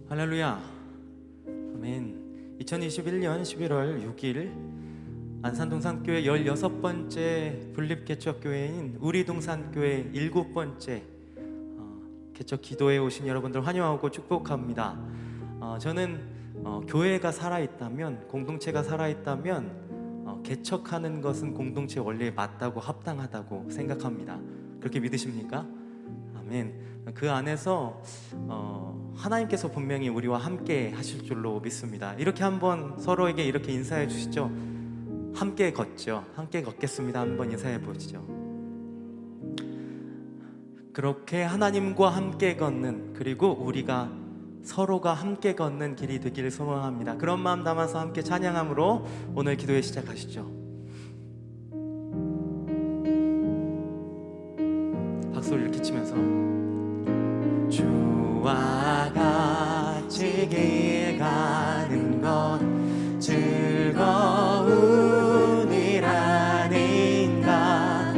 할렐루야. 아멘. 2021년 11월 6일 안산동산교회 16번째 분립개척교회인 우리동산교회 7번째 개척 기도에 오신 여러분들 환영하고 축복합니다. 저는 교회가 살아있다면, 공동체가 살아있다면 개척하는 것은 공동체 원리에 맞다고, 합당하다고 생각합니다. 그렇게 믿으십니까? 아멘. 그 안에서 하나님께서 분명히 우리와 함께 하실 줄로 믿습니다. 이렇게 한번 서로에게 이렇게 인사해 주시죠. 함께 걷죠. 함께 걷겠습니다. 한번 인사해 보시죠. 그렇게 하나님과 함께 걷는, 그리고 우리가 서로가 함께 걷는 길이 되기를 소망합니다. 그런 마음 담아서 함께 찬양함으로 오늘 기도회 시작하시죠. 박수를 이렇게 치면서 주와 같이 길 가는 건 즐거운 일 아닌가.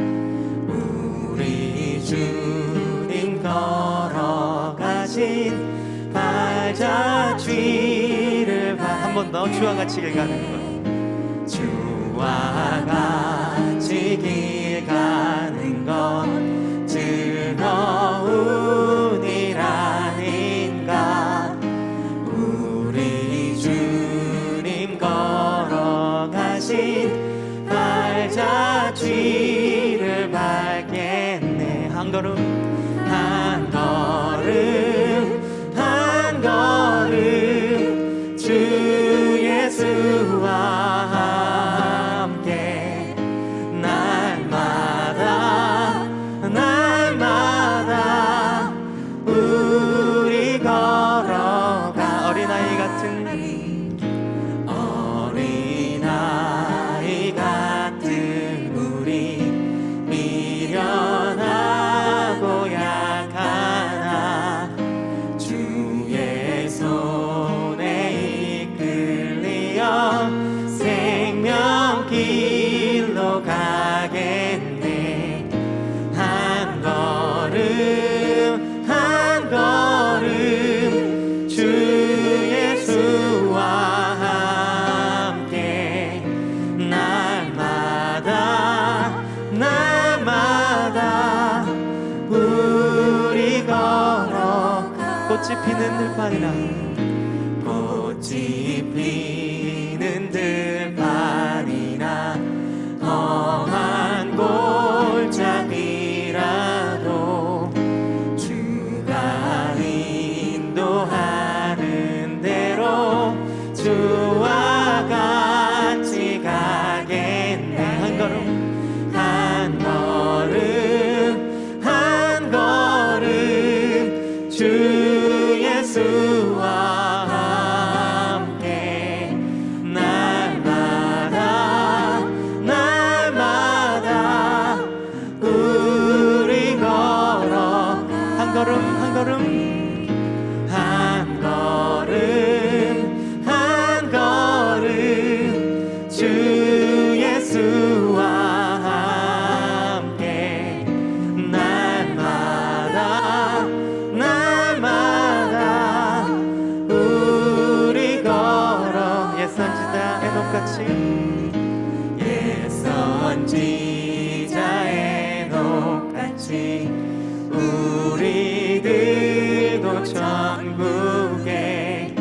우리 주님 걸어가신 발자취를 한 번 더 주와 같이 길 가는 것, 주와 같이 길 가는 건 즐거운 일 아닌가. 우리 주님 걸어가신 발자취를 밟겠네. 한 걸음 한 걸음 한 걸음 주 예수와 함께 날마다 날마다 우리 걸어가. 어린아이 같은 우리 미련하고 약하나 주의 손에 이끌리어 생명길로 가겠네. 한 걸음 한 걸음 주 예수와 함께 날마다 날마다 우리 걸어가. 꽃이 피는 들판이나 꽃이 피는 들판이나 험한 골짜기라도 주가 인도하는 대로 주와 같이 가겠네. 한 걸음 한 걸음 한 걸음 주 예수와 함께 날마다 날마다 우리 걸어. 한 걸음 한 걸음 한 걸음 한 걸음 주 예수와 함께 날마다 날마다 우리 걸어. 예선지자 에녹같이 예선지자 에녹같이 우리들도 천국에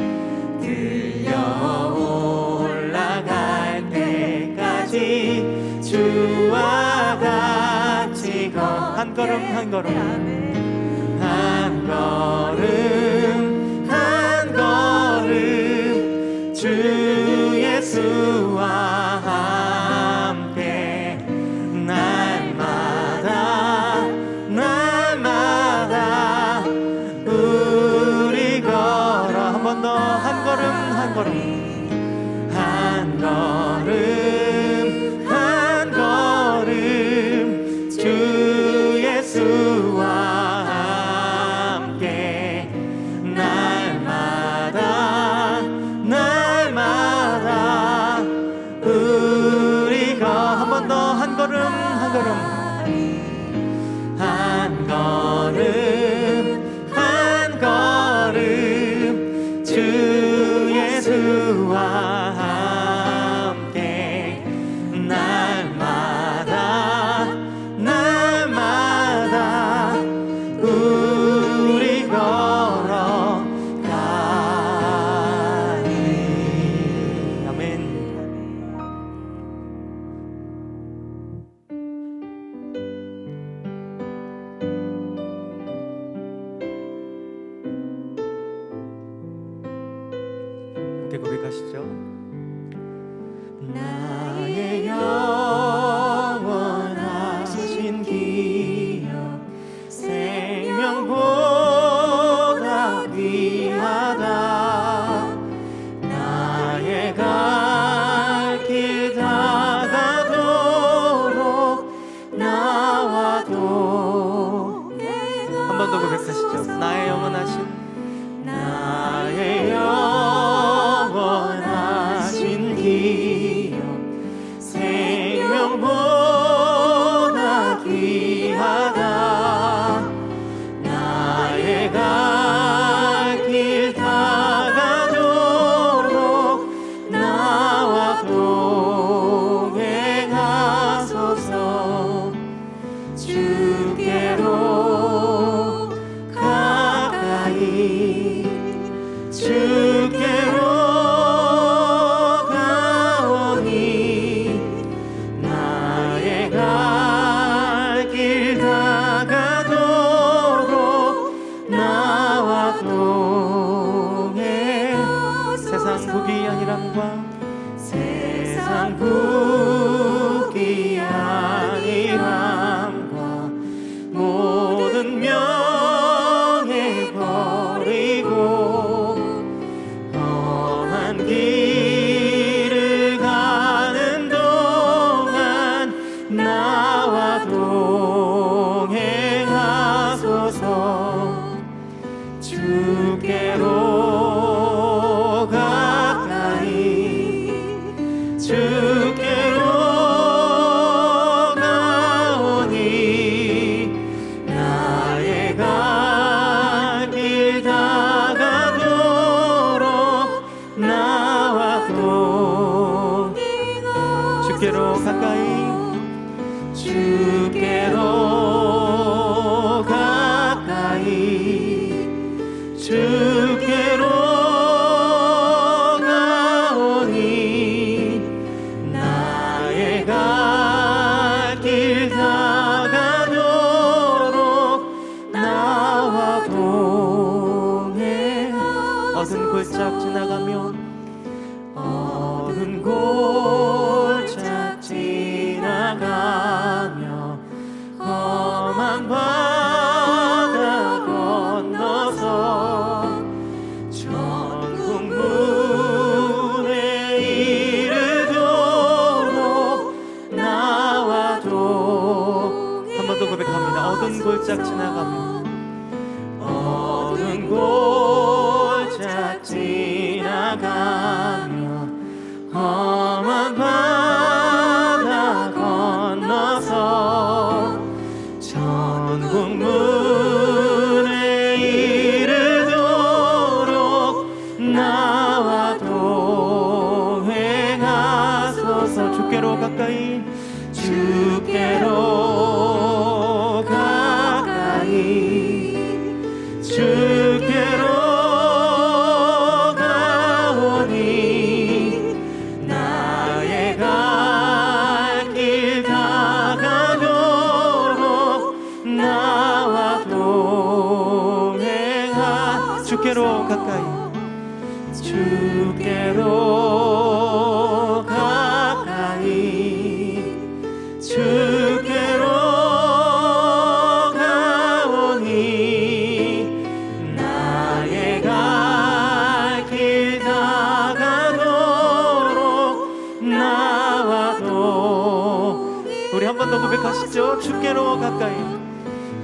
들려 올라갈 때까지 주와 같이 한 걸음 한 걸음 한 걸음 한 걸음 주 예수와 함께 날마다 날마다 우리 걸어. 한 번 더 한 걸음 한 걸음 한 걸음 한 걸음 주 예수와 함께 날마다 날마다 우리 한 번 더 한 걸음 한 걸음 한 걸음 한 걸음 함께 고백하시죠. 나의 영원하신 기억 생명보다 귀하다. 나의 갈 길 다가도록 나와도. 한 번 더 고백하시죠. 나의 영원하신 기억 생명보다 귀하다. 나의 갈 길 다가도록 나와 동행하소서. 주께로 가까이 주께로 가오니. 나의 갈 길 다가도록 나와 동행. 세상 부귀한 이람과 세상 부귀한 이람과 모든 명예 버리고 험한 길을 가는 동안 나와 동행하소서. 주께로 가까이 주께로 가오니. 나의 갈 길 다가도록 나와 동행. 주께로 가까이 주께로 가까이 주께로 가오니. 나의 갈 길 다가도록 나와 동행. 어두운 골짝 지나가며 어두운 골짝 지나가며 험한 바다 건너서 천국 문에 이르도록 나와 동행. 한 번 더 고백합니다. 어두운 골짝 지나가며 어두운 골짝 지나가며 험한 바다 건너서 천국 문에 이르도록 나와 동행하소서. 주께로 가까이 주께로 가까이 주께로 가오니. 나의 갈 길 다가도록 나와 동행하. 주께로 가까이 주께로 가까이 주께로 가오니. 나의 갈 길 다가도록 나와 동행. 우리 한 번 더 고백하시죠. 주께로 가까이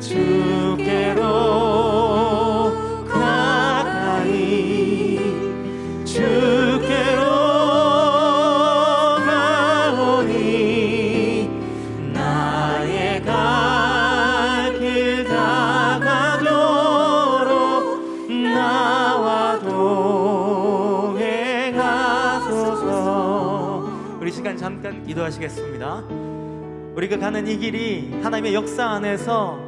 주께로 가까이 주께로 가오니. 나의 갈 길 다가도록 나와 동행하소서. 우리 시간 잠깐 기도하시겠습니다. 우리가 가는 이 길이 하나님의 역사 안에서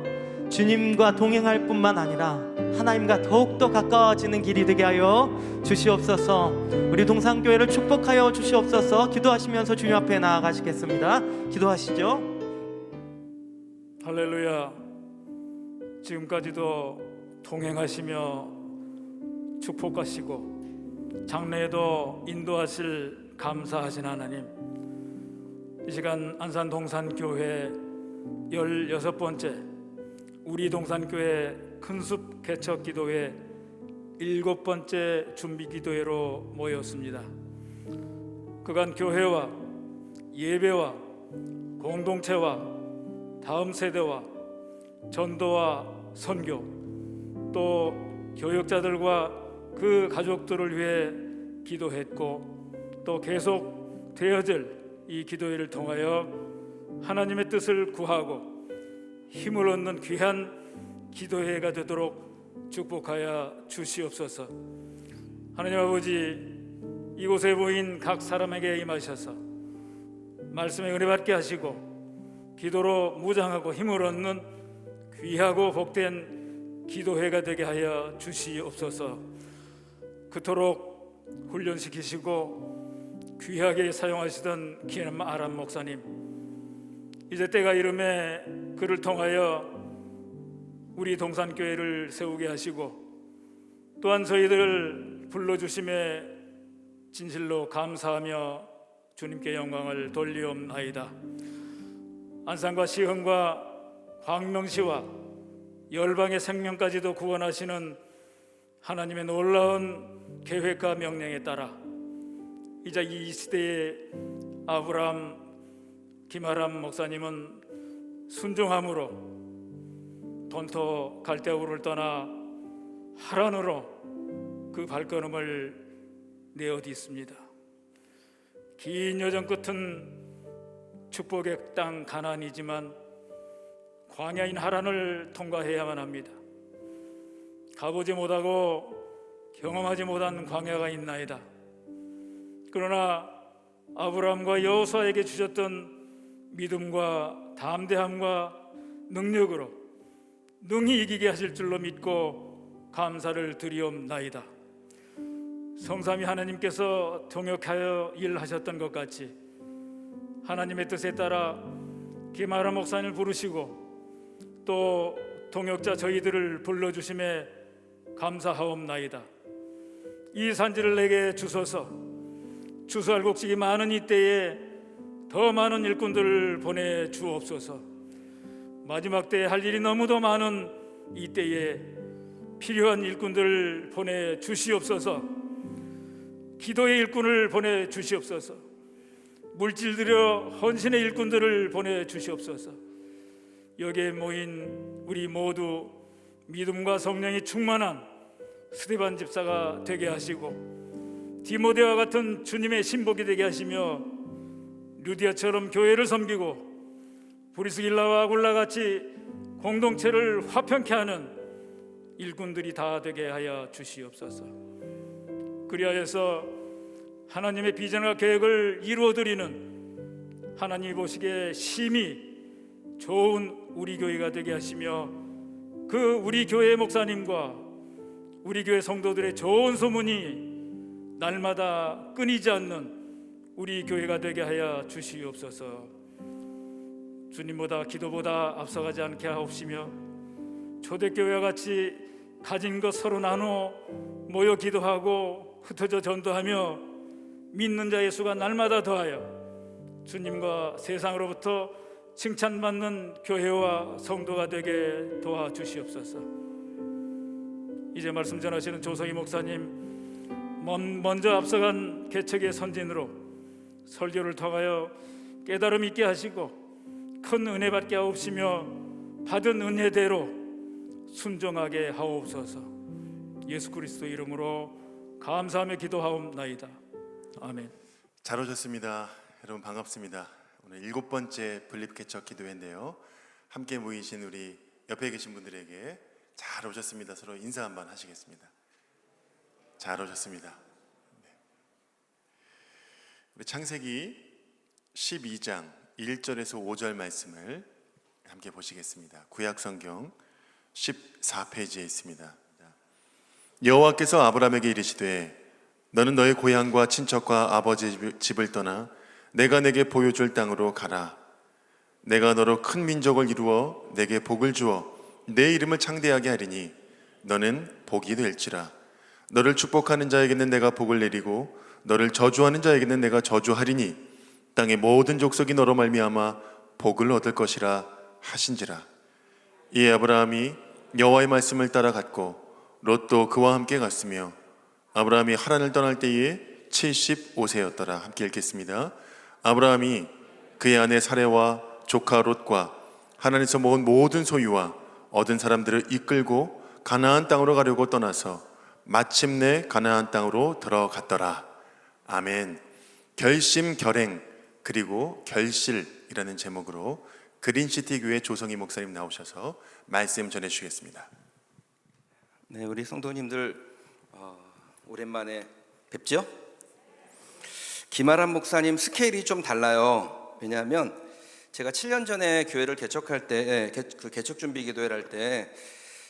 주님과 동행할 뿐만 아니라 하나님과 더욱더 가까워지는 길이 되게 하여 주시옵소서. 우리 동산교회를 축복하여 주시옵소서. 기도하시면서 주님 앞에 나아가시겠습니다. 기도하시죠. 할렐루야. 지금까지도 동행하시며 축복하시고 장래에도 인도하실 감사하신 하나님, 이 시간 안산 동산교회 16번째 우리 동산교회 큰숲 개척 기도회 7번째 준비 기도회로 모였습니다. 그간 교회와 예배와 공동체와 다음 세대와 전도와 선교, 또 교역자들과 그 가족들을 위해 기도했고, 또 계속 되어질 이 기도회를 통하여 하나님의 뜻을 구하고 힘을 얻는 귀한 기도회가 되도록 축복하여 주시옵소서. 하나님 아버지, 이곳에 모인 각 사람에게 임하셔서 말씀에 은혜 받게 하시고 기도로 무장하고 힘을 얻는 귀하고 복된 기도회가 되게 하여 주시옵소서. 그토록 훈련시키시고 귀하게 사용하시던 기남 아람 목사님, 이제 때가 이름에 그를 통하여 우리 동산교회를 세우게 하시고 또한 저희들을 불러주심에 진실로 감사하며 주님께 영광을 돌리옵나이다. 안산과 시흥과 광명시와 열방의 생명까지도 구원하시는 하나님의 놀라운 계획과 명령에 따라 이제 이 시대의 아브라함, 김아람 목사님은 순종함으로 본토 갈대우를 떠나 하란으로 그 발걸음을 내어딛습니다. 긴 여정 끝은 축복의 땅 가나안이지만 광야인 하란을 통과해야만 합니다. 가보지 못하고 경험하지 못한 광야가 있나이다. 그러나 아브라함과 여호수아에게 주셨던 믿음과 담대함과 능력으로 능히 이기게 하실 줄로 믿고 감사를 드리옵나이다. 성삼위 하나님께서 동역하여 일하셨던 것 같이 하나님의 뜻에 따라 김아람 목사님을 부르시고 또 동역자 저희들을 불러주심에 감사하옵나이다. 이 산지를 내게 주소서. 주소알곡식이 많은 이때에 더 많은 일꾼들을 보내주옵소서. 마지막 때에 할 일이 너무도 많은 이때에 필요한 일꾼들을 보내주시옵소서. 기도의 일꾼을 보내주시옵소서. 물질 들여 헌신의 일꾼들을 보내주시옵소서. 여기에 모인 우리 모두 믿음과 성령이 충만한 스데반 집사가 되게 하시고 디모데와 같은 주님의 신복이 되게 하시며 루디아처럼 교회를 섬기고 브리스길라와 아굴라같이 공동체를 화평케 하는 일꾼들이 다 되게 하여 주시옵소서. 그리하여서 하나님의 비전과 계획을 이루어드리는 하나님이 보시기에 심히 좋은 우리 교회가 되게 하시며 그 우리 교회 목사님과 우리 교회 성도들의 좋은 소문이 날마다 끊이지 않는 우리 교회가 되게 하여 주시옵소서. 주님보다 기도보다 앞서가지 않게 하옵시며 초대교회와 같이 가진 것 서로 나누어 모여 기도하고 흩어져 전도하며 믿는 자의 수가 날마다 더하여 주님과 세상으로부터 칭찬받는 교회와 성도가 되게 도와주시옵소서. 이제 말씀 전하시는 조성희 목사님, 먼저 앞서간 개척의 선진으로 설교를 통하여 깨달음 있게 하시고 큰 은혜 받게 하옵시며 받은 은혜대로 순종하게 하옵소서. 예수 그리스도 이름으로 감사하며 기도하옵나이다. 아멘. 잘 오셨습니다. 여러분 반갑습니다. 오늘 7번째 분립개척 기도회인데요, 함께 모이신 우리 옆에 계신 분들에게 잘 오셨습니다. 서로 인사 한번 하시겠습니다. 잘 오셨습니다. 네. 우리 창세기 12장 1절에서 5절 말씀을 함께 보시겠습니다. 구약성경 14페이지에 있습니다. 여호와께서 아브라함에게 이르시되 너는 너의 고향과 친척과 아버지 집을 떠나 내가 내게 보여줄 땅으로 가라. 내가 너로 큰 민족을 이루어 내게 복을 주어 내 이름을 창대하게 하리니 너는 복이 될지라. 너를 축복하는 자에게는 내가 복을 내리고 너를 저주하는 자에게는 내가 저주하리니 땅의 모든 족속이 너로 말미암아 복을 얻을 것이라 하신지라. 이에 아브라함이 여호와의 말씀을 따라 갔고 롯도 그와 함께 갔으며 아브라함이 하란을 떠날 때에 75세였더라. 함께 읽겠습니다. 아브라함이 그의 아내 사레와 조카 롯과 하란에서 모은 모든 소유와 얻은 사람들을 이끌고 가나안 땅으로 가려고 떠나서 마침내 가나안 땅으로 들어갔더라. 아멘. 결심, 결행, 그리고 결실이라는 제목으로 그린시티 교회 조성희 목사님 나오셔서 말씀 전해주시겠습니다. 네, 우리 성도님들 오랜만에 뵙죠? 김아람 목사님 스케일이 좀 달라요. 왜냐하면 제가 7년 전에 교회를 개척할 때, 그 개척 준비 기도회를 할 때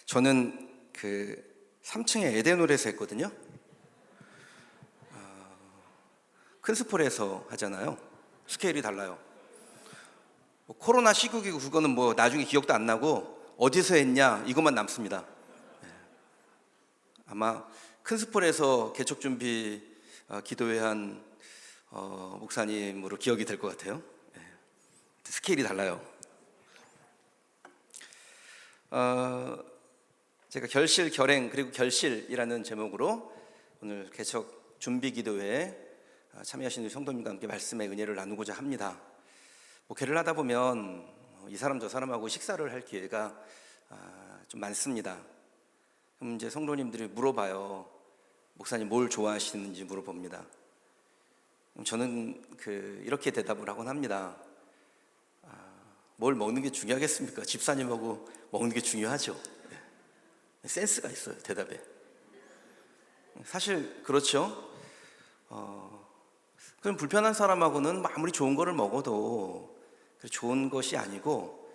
저는 그 3층에 에덴홀에서 했거든요. 큰 스폴에서 하잖아요. 스케일이 달라요. 뭐 코로나 시국이고 그거는 뭐 나중에 기억도 안 나고 어디서 했냐 이것만 남습니다. 아마 큰 스폴에서 개척 준비 기도회 한 목사님으로 기억이 될 것 같아요. 스케일이 달라요. 제가 결실, 결행, 그리고 결실이라는 제목으로 오늘 개척 준비 기도회에 참여하시는 성도님과 함께 말씀의 은혜를 나누고자 합니다. 목회를 하다 보면 이 사람 저 사람하고 식사를 할 기회가 좀 많습니다. 그럼 이제 성도님들이 물어봐요. 목사님 뭘 좋아하시는지 물어봅니다. 저는 이렇게 대답을 하곤 합니다. 뭘 먹는 게 중요하겠습니까? 집사님하고 먹는 게 중요하죠. 센스가 있어요, 대답에. 사실 그렇죠. 그럼 불편한 사람하고는 아무리 좋은 거를 먹어도 좋은 것이 아니고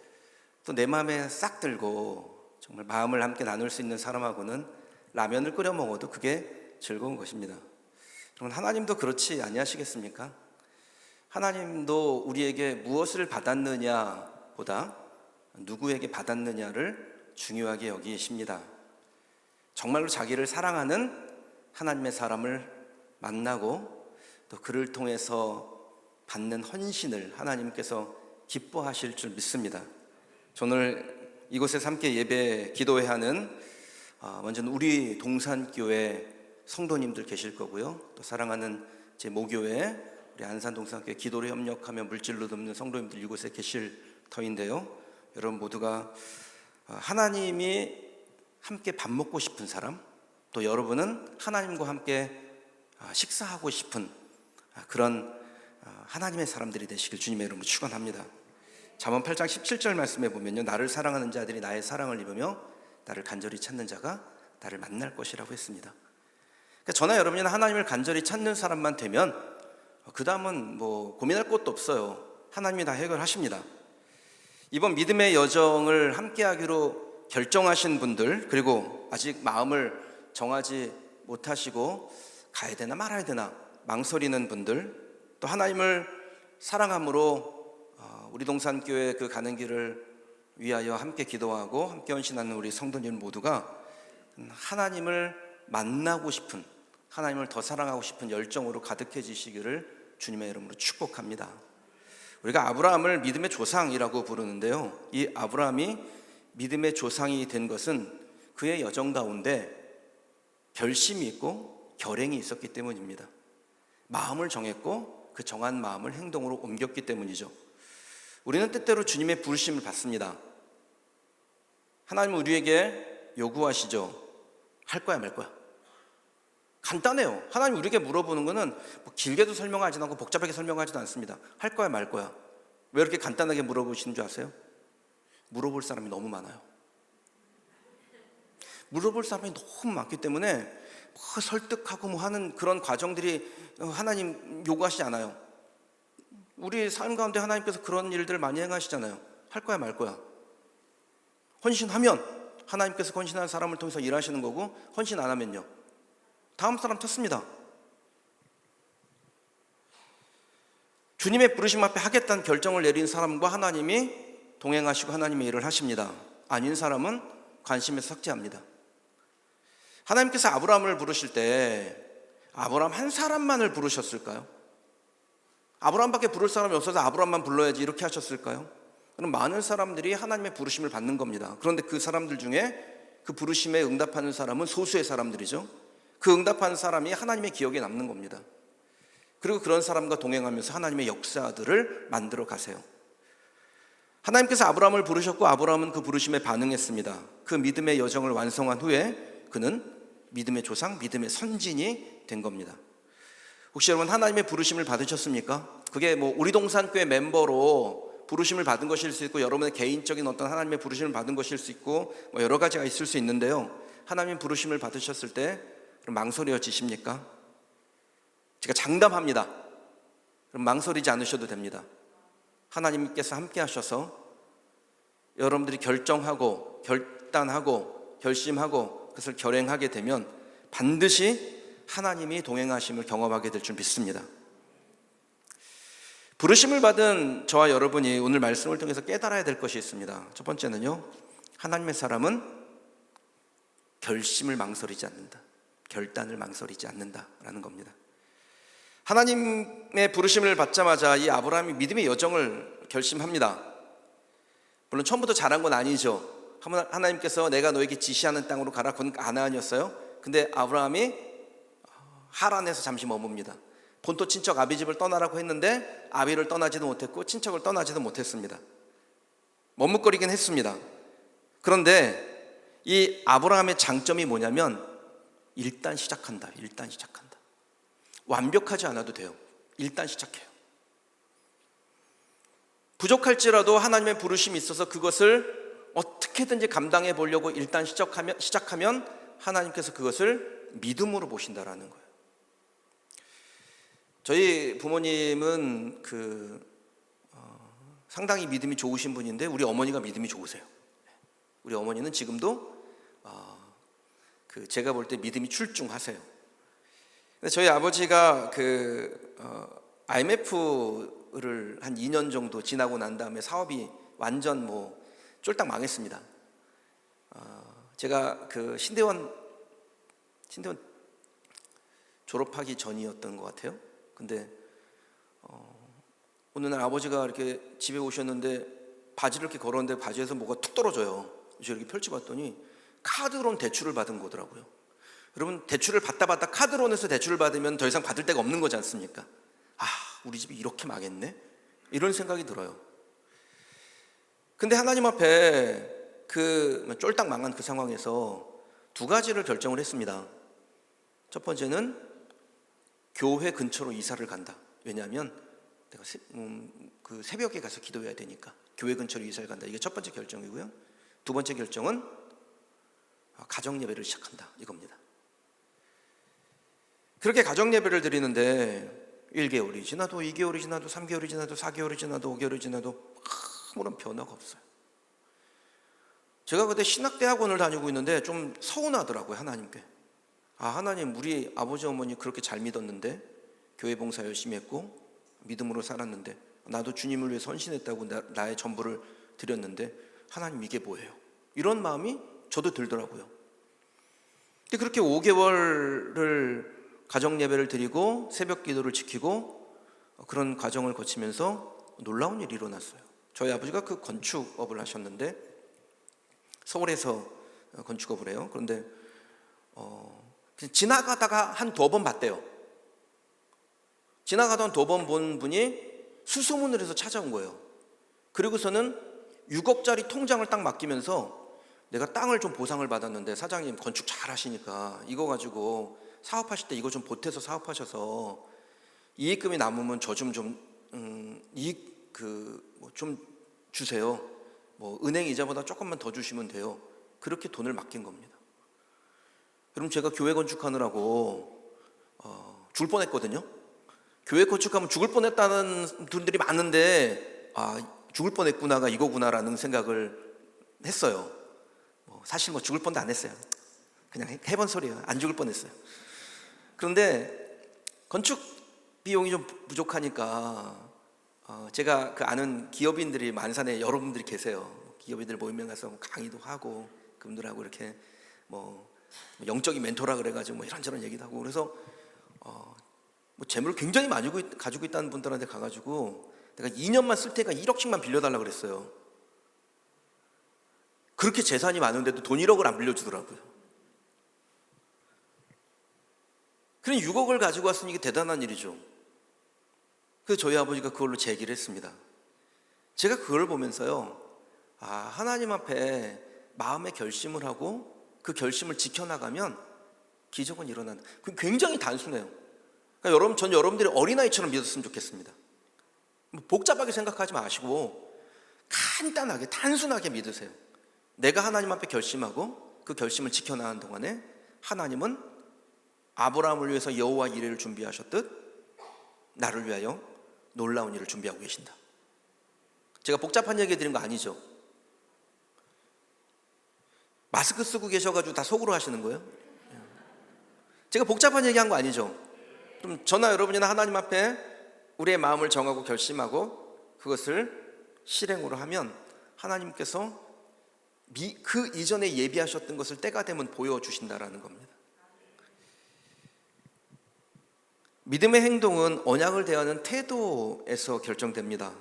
또 내 마음에 싹 들고 정말 마음을 함께 나눌 수 있는 사람하고는 라면을 끓여 먹어도 그게 즐거운 것입니다. 그러면 하나님도 그렇지 아니하시겠습니까? 하나님도 우리에게 무엇을 받았느냐보다 누구에게 받았느냐를 중요하게 여기십니다. 정말로 자기를 사랑하는 하나님의 사람을 만나고 또 그를 통해서 받는 헌신을 하나님께서 기뻐하실 줄 믿습니다. 오늘 이곳에서 함께 예배 기도회하는 먼저는 우리 동산교회 성도님들 계실 거고요. 또 사랑하는 제 모교회 우리 안산동산교회 기도로 협력하며 물질로 돕는 성도님들 이곳에 계실 터인데요. 여러분 모두가 하나님이 함께 밥 먹고 싶은 사람, 또 여러분은 하나님과 함께 식사하고 싶은 그런 하나님의 사람들이 되시길 주님의 이름으로 축원합니다. 잠언 8장 17절 말씀에 보면요, 나를 사랑하는 자들이 나의 사랑을 입으며 나를 간절히 찾는 자가 나를 만날 것이라고 했습니다. 그러니까 저나 여러분이 하나님을 간절히 찾는 사람만 되면 그 다음은 뭐 고민할 것도 없어요. 하나님이 다 해결하십니다. 이번 믿음의 여정을 함께하기로 결정하신 분들, 그리고 아직 마음을 정하지 못하시고 가야 되나 말아야 되나 망설이는 분들, 또 하나님을 사랑함으로 우리 동산교회 그 가는 길을 위하여 함께 기도하고 함께 헌신하는 우리 성도님 모두가 하나님을 만나고 싶은, 하나님을 더 사랑하고 싶은 열정으로 가득해지시기를 주님의 이름으로 축복합니다. 우리가 아브라함을 믿음의 조상이라고 부르는데요, 이 아브라함이 믿음의 조상이 된 것은 그의 여정 가운데 결심이 있고 결행이 있었기 때문입니다. 마음을 정했고 그 정한 마음을 행동으로 옮겼기 때문이죠. 우리는 때때로 주님의 부르심을 받습니다. 하나님은 우리에게 요구하시죠. 할 거야 말 거야. 간단해요. 하나님 우리에게 물어보는 거는 뭐 길게도 설명하지도 않고 복잡하게 설명하지도 않습니다. 할 거야 말 거야. 왜 이렇게 간단하게 물어보시는 줄 아세요? 물어볼 사람이 너무 많아요. 물어볼 사람이 너무 많기 때문에 뭐 설득하고 뭐 하는 그런 과정들이 하나님 요구하시지 않아요. 우리 삶 가운데 하나님께서 그런 일들 많이 행하시잖아요. 할 거야 말 거야. 헌신하면 하나님께서 헌신하는 사람을 통해서 일하시는 거고, 헌신 안 하면요 다음 사람 찾습니다. 주님의 부르심 앞에 하겠다는 결정을 내린 사람과 하나님이 동행하시고 하나님의 일을 하십니다. 아닌 사람은 관심에서 삭제합니다. 하나님께서 아브라함을 부르실 때 아브라함 한 사람만을 부르셨을까요? 아브라함밖에 부를 사람이 없어서 아브라함만 불러야지 이렇게 하셨을까요? 그럼 많은 사람들이 하나님의 부르심을 받는 겁니다. 그런데 그 사람들 중에 그 부르심에 응답하는 사람은 소수의 사람들이죠. 그 응답하는 사람이 하나님의 기억에 남는 겁니다. 그리고 그런 사람과 동행하면서 하나님의 역사들을 만들어 가세요. 하나님께서 아브라함을 부르셨고 아브라함은 그 부르심에 반응했습니다. 그 믿음의 여정을 완성한 후에 그는 믿음의 조상, 믿음의 선진이 된 겁니다. 혹시 여러분 하나님의 부르심을 받으셨습니까? 그게 뭐 우리 동산교회 멤버로 부르심을 받은 것일 수 있고 여러분의 개인적인 어떤 하나님의 부르심을 받은 것일 수 있고 뭐 여러 가지가 있을 수 있는데요. 하나님의 부르심을 받으셨을 때 그럼 망설여지십니까? 제가 장담합니다. 그럼 망설이지 않으셔도 됩니다. 하나님께서 함께 하셔서 여러분들이 결정하고 결단하고 결심하고 그것을 결행하게 되면 반드시 하나님이 동행하심을 경험하게 될 줄 믿습니다. 부르심을 받은 저와 여러분이 오늘 말씀을 통해서 깨달아야 될 것이 있습니다. 첫 번째는요, 하나님의 사람은 결심을 망설이지 않는다, 결단을 망설이지 않는다라는 겁니다. 하나님의 부르심을 받자마자 이 아브라함이 믿음의 여정을 결심합니다. 물론 처음부터 잘한 건 아니죠. 하나님께서 내가 너에게 지시하는 땅으로 가라, 그건 가나안이었어요. 근데 아브라함이 하란에서 잠시 머뭅니다. 본토 친척 아비집을 떠나라고 했는데 아비를 떠나지도 못했고 친척을 떠나지도 못했습니다. 머뭇거리긴 했습니다. 그런데 이 아브라함의 장점이 뭐냐면 일단 시작한다. 완벽하지 않아도 돼요. 일단 시작해요. 부족할지라도 하나님의 부르심이 있어서 그것을 어떻게든지 감당해 보려고 일단 시작하면 하나님께서 그것을 믿음으로 보신다라는 거예요. 저희 부모님은 상당히 믿음이 좋으신 분인데 우리 어머니가 믿음이 좋으세요. 우리 어머니는 지금도 제가 볼 때 믿음이 출중하세요. 근데 저희 아버지가 IMF를 한 2년 정도 지나고 난 다음에 사업이 완전 쫄딱 망했습니다. 제가 신대원 졸업하기 전이었던 것 같아요. 근데 어느 날 아버지가 이렇게 집에 오셨는데 바지를 이렇게 걸었는데 바지에서 뭐가 툭 떨어져요. 그래서 이렇게 펼쳐봤더니 카드론 대출을 받은 거더라고요. 여러분, 대출을 받다 카드론에서 대출을 받으면 더 이상 받을 데가 없는 거지 않습니까? 우리 집이 이렇게 망했네? 이런 생각이 들어요. 근데 하나님 앞에 쫄딱 망한 그 상황에서 두 가지를 결정을 했습니다. 첫 번째는 교회 근처로 이사를 간다. 왜냐하면 내가 새벽에 가서 기도해야 되니까 교회 근처로 이사를 간다. 이게 첫 번째 결정이고요. 두 번째 결정은 가정 예배를 시작한다, 이겁니다. 그렇게 가정 예배를 드리는데 1개월이 지나도 2개월이 지나도 3개월이 지나도 4개월이 지나도 5개월이 지나도 아무런 변화가 없어요. 제가 그때 신학대학원을 다니고 있는데 좀 서운하더라고요, 하나님께. 하나님, 우리 아버지 어머니 그렇게 잘 믿었는데 교회 봉사 열심히 했고 믿음으로 살았는데 나도 주님을 위해 선신했다고 나의 전부를 드렸는데 하나님, 이게 뭐예요? 이런 마음이 저도 들더라고요. 근데 그렇게 5개월을 가정 예배를 드리고 새벽 기도를 지키고 그런 과정을 거치면서 놀라운 일이 일어났어요. 저희 아버지가 건축업을 하셨는데 서울에서 건축업을 해요. 그런데 지나가다가 한 2번 봤대요. 지나가던 2번 본 분이 수소문을 해서 찾아온 거예요. 그리고서는 6억짜리 통장을 딱 맡기면서 내가 땅을 좀 보상을 받았는데 사장님 건축 잘 하시니까 이거 가지고 사업하실 때 이거 좀 보태서 사업하셔서 이익금이 남으면 저 좀 이익 좀 주세요. 은행 이자보다 조금만 더 주시면 돼요. 그렇게 돈을 맡긴 겁니다. 그럼 제가 교회 건축하느라고 죽을 뻔했거든요. 교회 건축하면 죽을 뻔했다는 분들이 많은데 죽을 뻔했구나가 이거구나라는 생각을 했어요. 사실 죽을 뻔도 안 했어요. 그냥 해본 소리예요. 안 죽을 뻔했어요. 그런데 건축 비용이 좀 부족하니까 제가 아는 기업인들이 만산에 여러분들이 계세요. 기업인들 모임에 가서 강의도 하고 그분들하고 이렇게 영적인 멘토라 그래가지고 뭐 이런저런 얘기도 하고, 그래서 뭐 재물을 굉장히 많이 가지고 있다는 분들한테 가가지고 내가 2년만 쓸 테니까 1억씩만 빌려달라 그랬어요. 그렇게 재산이 많은데도 돈 1억을 안 빌려주더라고요. 그럼 6억을 가지고 왔으니 이게 대단한 일이죠. 그래서 저희 아버지가 그걸로 제기를 했습니다. 제가 그걸 보면서요, 하나님 앞에 마음의 결심을 하고 그 결심을 지켜나가면 기적은 일어난다. 그 굉장히 단순해요. 그러니까 전 여러분들이 어린아이처럼 믿었으면 좋겠습니다. 복잡하게 생각하지 마시고 간단하게 단순하게 믿으세요. 내가 하나님 앞에 결심하고 그 결심을 지켜나가는 동안에 하나님은 아브라함을 위해서 여호와 이레를 준비하셨듯 나를 위하여 놀라운 일을 준비하고 계신다. 제가 복잡한 얘기 드린 거 아니죠? 마스크 쓰고 계셔가지고 다 속으로 하시는 거예요? 제가 복잡한 얘기한 거 아니죠? 그럼 저나 여러분이나 하나님 앞에 우리의 마음을 정하고 결심하고 그것을 실행으로 하면 하나님께서 그 이전에 예비하셨던 것을 때가 되면 보여주신다라는 겁니다. 믿음의 행동은 언약을 대하는 태도에서 결정됩니다.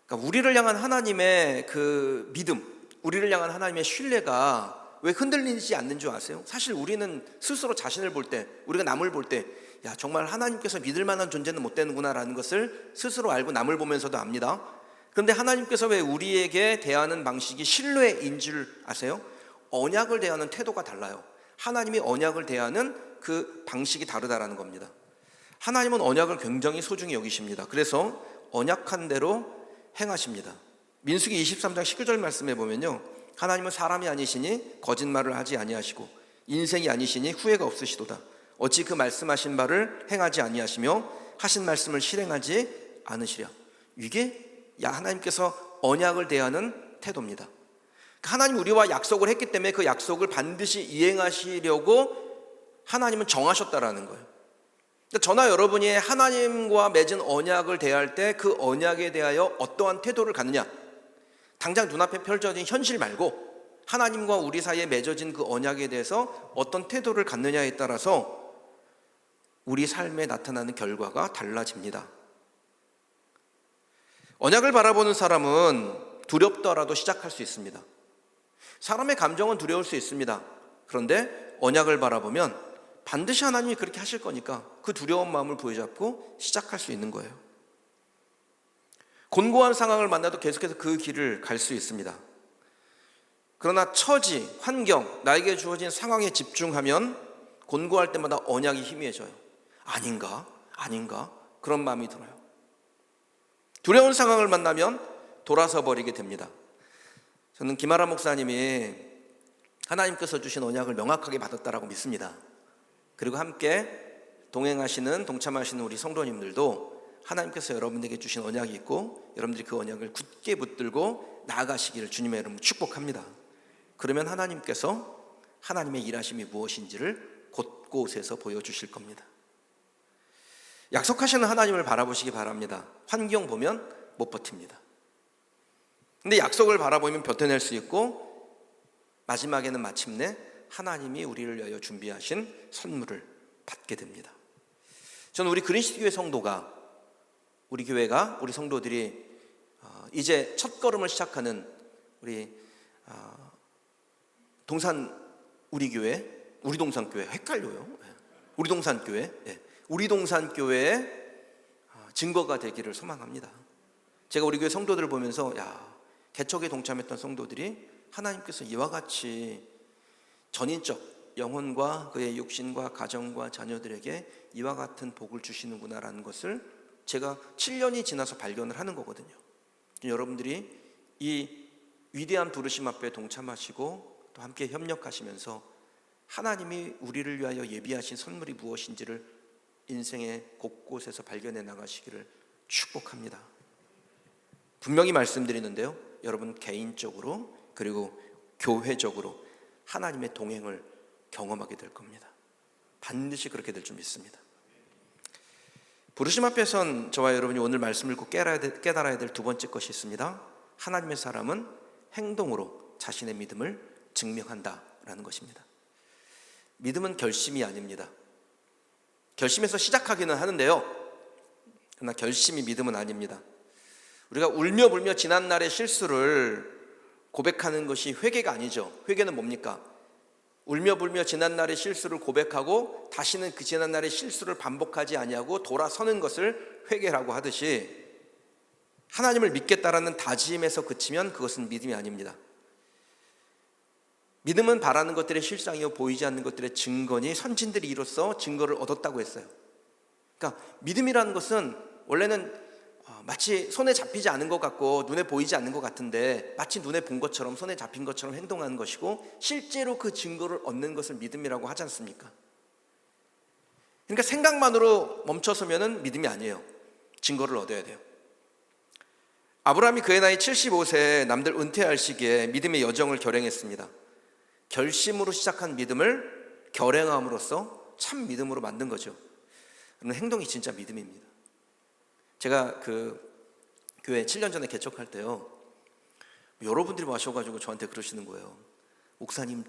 그러니까 우리를 향한 하나님의 그 믿음, 우리를 향한 하나님의 신뢰가 왜 흔들리지 않는 줄 아세요? 사실 우리는 스스로 자신을 볼 때, 우리가 남을 볼 때, 야, 정말 하나님께서 믿을 만한 존재는 못 되는구나라는 것을 스스로 알고 남을 보면서도 압니다. 그런데 하나님께서 왜 우리에게 대하는 방식이 신뢰인 줄 아세요? 언약을 대하는 태도가 달라요. 하나님이 언약을 대하는 그 방식이 다르다라는 겁니다. 하나님은 언약을 굉장히 소중히 여기십니다. 그래서 언약한 대로 행하십니다. 민수기 23장 19절 말씀에 보면요, 하나님은 사람이 아니시니 거짓말을 하지 아니하시고 인생이 아니시니 후회가 없으시도다. 어찌 그 말씀하신 바를 행하지 아니하시며 하신 말씀을 실행하지 않으시랴. 이게 하나님께서 언약을 대하는 태도입니다. 하나님 우리와 약속을 했기 때문에 그 약속을 반드시 이행하시려고 하나님은 정하셨다라는 거예요. 저나 여러분이 하나님과 맺은 언약을 대할 때 그 언약에 대하여 어떠한 태도를 갖느냐, 당장 눈앞에 펼쳐진 현실 말고 하나님과 우리 사이에 맺어진 그 언약에 대해서 어떤 태도를 갖느냐에 따라서 우리 삶에 나타나는 결과가 달라집니다. 언약을 바라보는 사람은 두렵더라도 시작할 수 있습니다. 사람의 감정은 두려울 수 있습니다. 그런데 언약을 바라보면 반드시 하나님이 그렇게 하실 거니까 그 두려운 마음을 부여잡고 시작할 수 있는 거예요. 곤고한 상황을 만나도 계속해서 그 길을 갈 수 있습니다. 그러나 처지, 환경, 나에게 주어진 상황에 집중하면 곤고할 때마다 언약이 희미해져요. 아닌가? 그런 마음이 들어요. 두려운 상황을 만나면 돌아서 버리게 됩니다. 저는 김아라 목사님이 하나님께서 주신 언약을 명확하게 받았다라고 믿습니다. 그리고 함께 동행하시는, 동참하시는 우리 성도님들도 하나님께서 여러분에게 주신 언약이 있고 여러분들이 그 언약을 굳게 붙들고 나아가시기를 주님의 이름으로 축복합니다. 그러면 하나님께서 하나님의 일하심이 무엇인지를 곳곳에서 보여주실 겁니다. 약속하시는 하나님을 바라보시기 바랍니다. 환경 보면 못 버팁니다. 근데 약속을 바라보면 버텨낼 수 있고 마지막에는 마침내 하나님이 우리를 위하여 준비하신 선물을 받게 됩니다. 저는 우리 그린시티 교회 성도가, 우리 교회가, 우리 성도들이 이제 첫 걸음을 시작하는 우리 우리 동산교회 헷갈려요. 우리 동산교회의 증거가 되기를 소망합니다. 제가 우리 교회 성도들을 보면서 개척에 동참했던 성도들이 하나님께서 이와 같이 전인적 영혼과 그의 육신과 가정과 자녀들에게 이와 같은 복을 주시는구나라는 것을 제가 7년이 지나서 발견을 하는 거거든요. 여러분들이 이 위대한 부르심 앞에 동참하시고 또 함께 협력하시면서 하나님이 우리를 위하여 예비하신 선물이 무엇인지를 인생의 곳곳에서 발견해 나가시기를 축복합니다. 분명히 말씀드리는데요, 여러분 개인적으로 그리고 교회적으로 하나님의 동행을 경험하게 될 겁니다. 반드시 그렇게 될 줄 믿습니다. 부르심 앞에 선 저와 여러분이 오늘 말씀을 꼭 깨달아야 될 두 번째 것이 있습니다. 하나님의 사람은 행동으로 자신의 믿음을 증명한다라는 것입니다. 믿음은 결심이 아닙니다. 결심에서 시작하기는 하는데요, 그러나 결심이 믿음은 아닙니다. 우리가 울며 불며 지난날의 실수를 고백하는 것이 회개가 아니죠. 회개는 뭡니까? 울며 불며 지난날의 실수를 고백하고 다시는 그 지난날의 실수를 반복하지 아니하고 돌아서는 것을 회개라고 하듯이, 하나님을 믿겠다라는 다짐에서 그치면 그것은 믿음이 아닙니다. 믿음은 바라는 것들의 실상이요 보이지 않는 것들의 증거니 선진들이 이로써 증거를 얻었다고 했어요. 그러니까 믿음이라는 것은 원래는 마치 손에 잡히지 않은 것 같고 눈에 보이지 않는 것 같은데 마치 눈에 본 것처럼 손에 잡힌 것처럼 행동하는 것이고, 실제로 그 증거를 얻는 것을 믿음이라고 하지 않습니까? 그러니까 생각만으로 멈춰서면 믿음이 아니에요. 증거를 얻어야 돼요. 아브라함이 그의 나이 75세에 남들 은퇴할 시기에 믿음의 여정을 결행했습니다. 결심으로 시작한 믿음을 결행함으로써 참 믿음으로 만든 거죠. 그러면 행동이 진짜 믿음입니다. 제가 그 교회 7년 전에 개척할 때요, 여러분들이 와셔가지고 저한테 그러시는 거예요. 목사님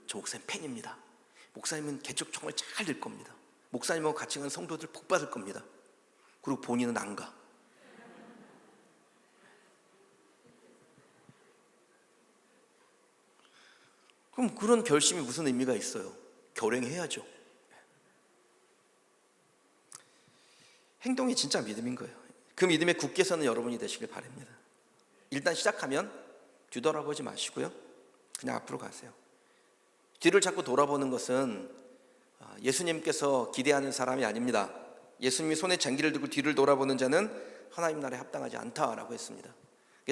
저 목사님 팬입니다. 목사님은 개척 정말 잘 될 겁니다. 목사님하고 같이 간 성도들 복 받을 겁니다. 그리고 본인은 안 가. 그럼 그런 결심이 무슨 의미가 있어요? 결행해야죠. 행동이 진짜 믿음인 거예요. 그 믿음에 굳게 서는 여러분이 되시길 바랍니다. 일단 시작하면 뒤돌아보지 마시고요, 그냥 앞으로 가세요. 뒤를 자꾸 돌아보는 것은 예수님께서 기대하는 사람이 아닙니다. 예수님이 손에 장기를 들고 뒤를 돌아보는 자는 하나님 나라에 합당하지 않다라고 했습니다.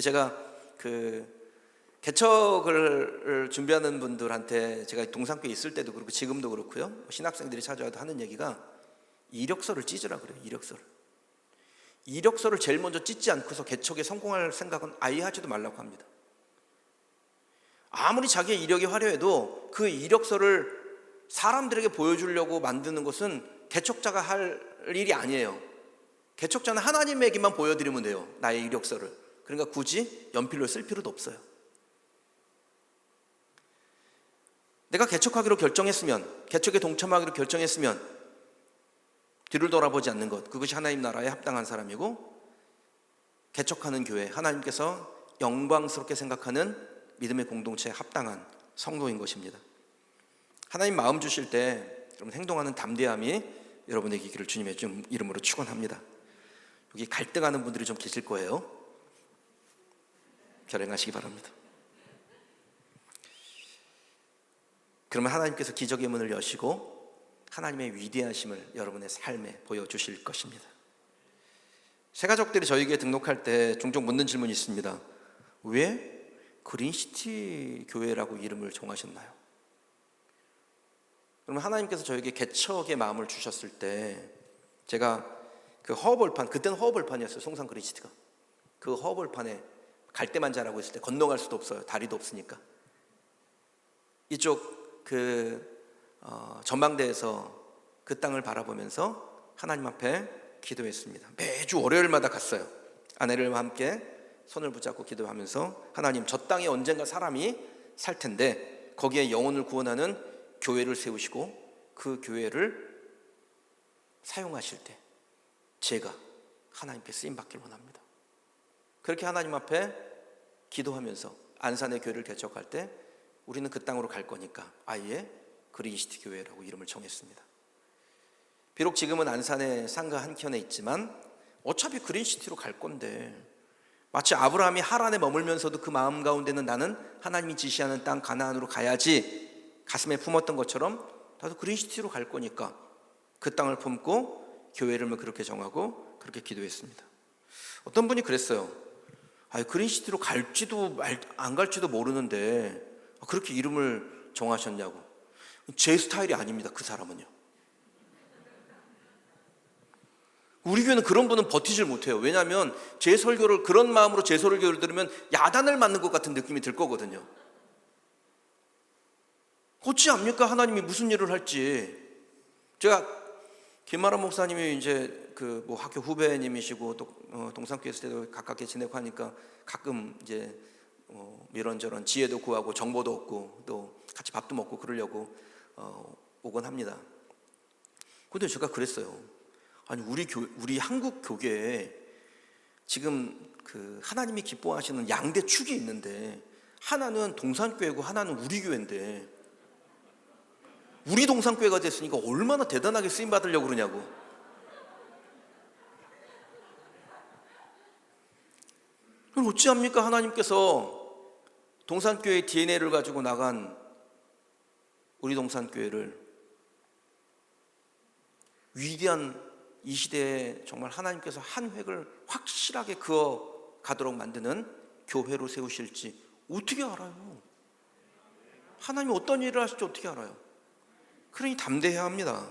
제가 그 개척을 준비하는 분들한테 제가 동산교에 있을 때도 그렇고 지금도 그렇고요, 신학생들이 찾아와도 하는 얘기가 이력서를 찢으라 그래요. 이력서를 제일 먼저 찢지 않고서 개척에 성공할 생각은 아예 하지도 말라고 합니다. 아무리 자기의 이력이 화려해도 그 이력서를 사람들에게 보여주려고 만드는 것은 개척자가 할 일이 아니에요. 개척자는 하나님에게만 보여드리면 돼요, 나의 이력서를. 그러니까 굳이 연필로 쓸 필요도 없어요. 내가 개척하기로 결정했으면, 개척에 동참하기로 결정했으면 뒤를 돌아보지 않는 것, 그것이 하나님 나라에 합당한 사람이고, 개척하는 교회, 하나님께서 영광스럽게 생각하는 믿음의 공동체에 합당한 성도인 것입니다. 하나님 마음 주실 때 여러분 행동하는 담대함이 여러분에게 있기를 주님의 이름으로 축원합니다. 여기 갈등하는 분들이 좀 계실 거예요. 결행하시기 바랍니다. 그러면 하나님께서 기적의 문을 여시고 하나님의 위대하심을 여러분의 삶에 보여주실 것입니다. 새가족들이 저에게 등록할 때 종종 묻는 질문이 있습니다. 왜 그린시티 교회라고 이름을 정하셨나요? 그러면 하나님께서 저에게 개척의 마음을 주셨을 때 제가 그 허허벌판, 그때는 허허벌판이었어요, 송산 그린시티가. 그 허허벌판에 갈대만 자라고 있을 때 건너갈 수도 없어요, 다리도 없으니까. 이쪽 전망대에서 그 땅을 바라보면서 하나님 앞에 기도했습니다. 매주 월요일마다 갔어요. 아내들과 함께 손을 붙잡고 기도하면서, 하나님, 저 땅에 언젠가 사람이 살 텐데 거기에 영혼을 구원하는 교회를 세우시고 그 교회를 사용하실 때 제가 하나님께 쓰임받길 원합니다. 그렇게 하나님 앞에 기도하면서 안산의 교회를 개척할 때 우리는 그 땅으로 갈 거니까 아예 그린시티 교회라고 이름을 정했습니다. 비록 지금은 안산의 상가 한켠에 있지만 어차피 그린시티로 갈 건데, 마치 아브라함이 하란에 머물면서도 그 마음 가운데는 나는 하나님이 지시하는 땅 가나안으로 가야지 가슴에 품었던 것처럼 나도 그린시티로 갈 거니까 그 땅을 품고 교회 이름을 그렇게 정하고 그렇게 기도했습니다. 어떤 분이 그랬어요. 그린시티로 갈지도 안 갈지도 모르는데 그렇게 이름을 정하셨냐고. 제 스타일이 아닙니다, 그 사람은요. 우리 교회는 그런 분은 버티질 못해요. 왜냐하면 제 설교를, 그런 마음으로 제 설교를 들으면 야단을 맞는 것 같은 느낌이 들 거거든요. 어찌 압니까, 하나님이 무슨 일을 할지. 제가 김마라 목사님이 이제 뭐 학교 후배님이시고 또 동산교회 있을 때도 가깝게 지내고 하니까 가끔 이제 이런저런 지혜도 구하고 정보도 얻고 또 같이 밥도 먹고 그러려고 오곤 합니다. 근데 제가 그랬어요. 아니 우리 한국 교계에 지금 그 하나님이 기뻐하시는 양대 축이 있는데 하나는 동산교회고 하나는 우리 교회인데 우리 동산교회가 됐으니까 얼마나 대단하게 쓰임 받으려고 그러냐고. 그럼 어찌합니까? 하나님께서 동산교회의 DNA를 가지고 나간 우리 동산교회를 위대한 이 시대에 정말 하나님께서 한 획을 확실하게 그어 가도록 만드는 교회로 세우실지 어떻게 알아요? 하나님이 어떤 일을 하실지 어떻게 알아요? 그러니 담대해야 합니다.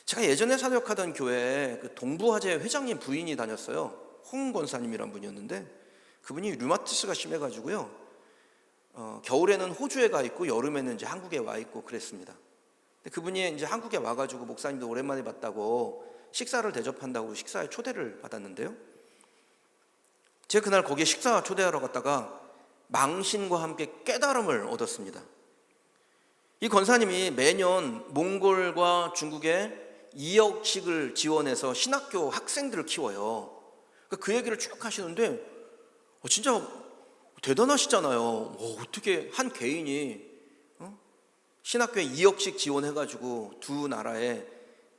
제가 예전에 사역하던 교회에 그 동부화재 회장님 부인이 다녔어요. 홍 권사님이란 분이었는데 그분이 류마티스가 심해가지고요. 겨울에는 호주에 가 있고 여름에는 이제 한국에 와 있고 그랬습니다. 근데 그분이 이제 한국에 와가지고 목사님도 오랜만에 봤다고 식사를 대접한다고 식사에 초대를 받았는데요. 제가 그날 거기에 식사 초대하러 갔다가 망신과 함께 깨달음을 얻었습니다. 이 권사님이 매년 몽골과 중국에 2억씩을 지원해서 신학교 학생들을 키워요. 그 얘기를 쭉 하시는데 진짜 대단하시잖아요. 어떻게 한 개인이 신학교에 2억씩 지원해가지고 두 나라의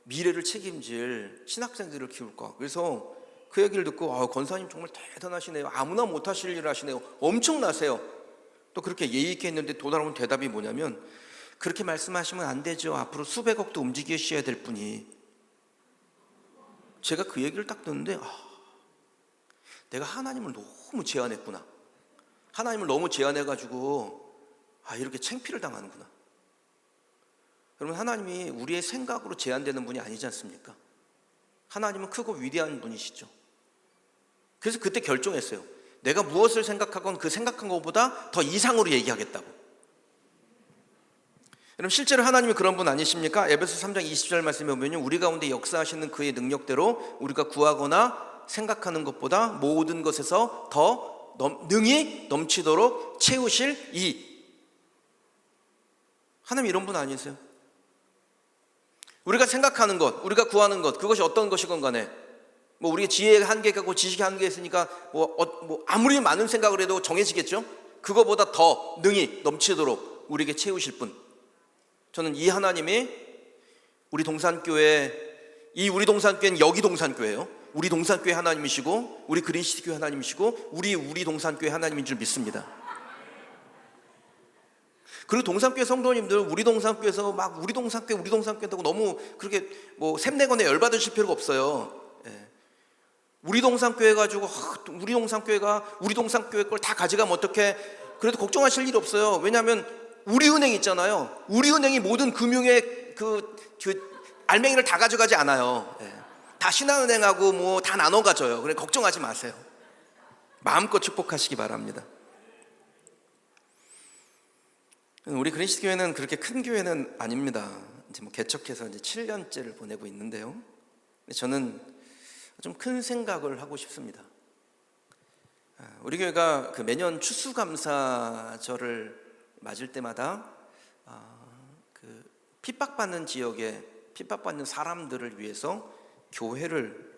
미래를 책임질 신학생들을 키울까. 그래서 그 얘기를 듣고 권사님 정말 대단하시네요. 아무나 못하실 일을 하시네요. 엄청나세요. 또 그렇게 예의 있게 했는데 돌아온 대답이 뭐냐면 그렇게 말씀하시면 안 되죠. 앞으로 수백억도 움직이셔야 될 분이. 제가 그 얘기를 딱 듣는데 내가 하나님을 너무 제한했구나. 하나님을 너무 제한해가지고 이렇게 창피를 당하는구나. 여러분, 하나님이 우리의 생각으로 제한되는 분이 아니지 않습니까? 하나님은 크고 위대한 분이시죠. 그래서 그때 결정했어요. 내가 무엇을 생각하건 그 생각한 것보다 더 이상으로 얘기하겠다고. 여러분, 실제로 하나님이 그런 분 아니십니까? 에베소 3장 20절 말씀에 보면 우리 가운데 역사하시는 그의 능력대로 우리가 구하거나 생각하는 것보다 모든 것에서 더 능히 넘치도록 채우실 하나님 이런 분 아니세요? 우리가 생각하는 것, 우리가 구하는 것, 그것이 어떤 것이건 간에 우리의 지혜의 한계가 있고 지식의 한계가 있으니까 아무리 많은 생각을 해도 정해지겠죠? 그거보다 더 능히 넘치도록 우리에게 채우실 분. 저는 이 하나님이 우리 동산교회는 여기 동산교회예요. 우리 동산교회 하나님이시고 우리 그린시티 교회 하나님이시고 우리 동산교회 하나님인 줄 믿습니다. 그리고 동산교회 성도님들 우리 동산교회에서 막 우리 동산교회 한다고 너무 그렇게 샘내거나 열받으실 필요가 없어요. 우리 동산교회 가지고 우리 동산교회가 우리 동산교회 걸 다 가져가면 어떡해. 그래도 걱정하실 일이 없어요. 왜냐하면 우리은행 있잖아요. 우리은행이 모든 금융의 그 알맹이를 다 가져가지 않아요. 다 신한은행하고 다 나눠 가져요. 그래 걱정하지 마세요. 마음껏 축복하시기 바랍니다. 우리 그린시티 교회는 그렇게 큰 교회는 아닙니다. 이제 개척해서 이제 7년째를 보내고 있는데요. 저는 좀 큰 생각을 하고 싶습니다. 우리 교회가 그 매년 추수감사절을 맞을 때마다 그 핍박받는 지역에 핍박받는 사람들을 위해서 교회를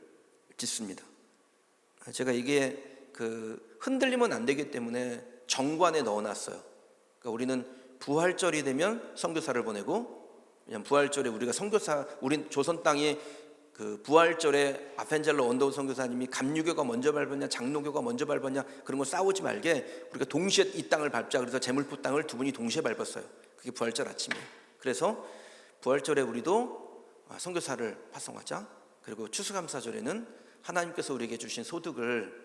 짓습니다. 제가 이게 그 흔들리면 안 되기 때문에 정관에 넣어놨어요. 그러니까 우리는 부활절이 되면 선교사를 보내고, 왜냐면 부활절에 우리가 우리 조선 땅이 그 부활절에 아펜젤로 원더우 선교사님이 감리교가 먼저 밟았냐 장로교가 먼저 밟았냐 그런 거 싸우지 말게 우리가 동시에 이 땅을 밟자. 그래서 제물포 땅을 두 분이 동시에 밟았어요. 그게 부활절 아침이에요. 그래서 부활절에 우리도 선교사를 파송하자. 그리고 추수감사절에는 하나님께서 우리에게 주신 소득을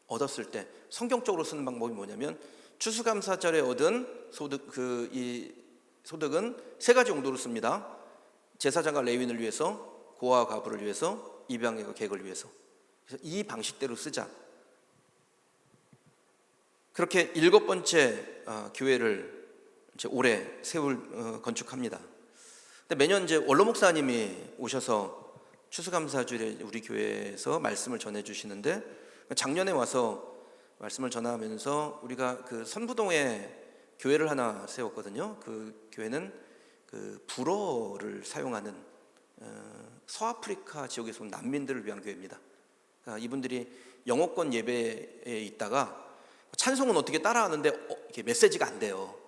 얻었을 때 성경적으로 쓰는 방법이 뭐냐면 추수감사절에 얻은 이 소득은 세 가지 용도로 씁니다. 제사장과 레위인을 위해서, 고아와 과부를 위해서, 입양객과 객을 위해서. 그래서 이 방식대로 쓰자. 그렇게 7번째 교회를 이제 올해 건축합니다. 근데 매년 이제 원로 목사님이 오셔서 추수감사주일에 우리 교회에서 말씀을 전해 주시는데 작년에 와서 말씀을 전하면서 우리가 그 선부동에 교회를 하나 세웠거든요. 그 교회는 그 불어를 사용하는 서아프리카 지역에서 온 난민들을 위한 교회입니다. 그러니까 이분들이 영어권 예배에 있다가 찬송은 어떻게 따라하는데 이렇게 메시지가 안 돼요.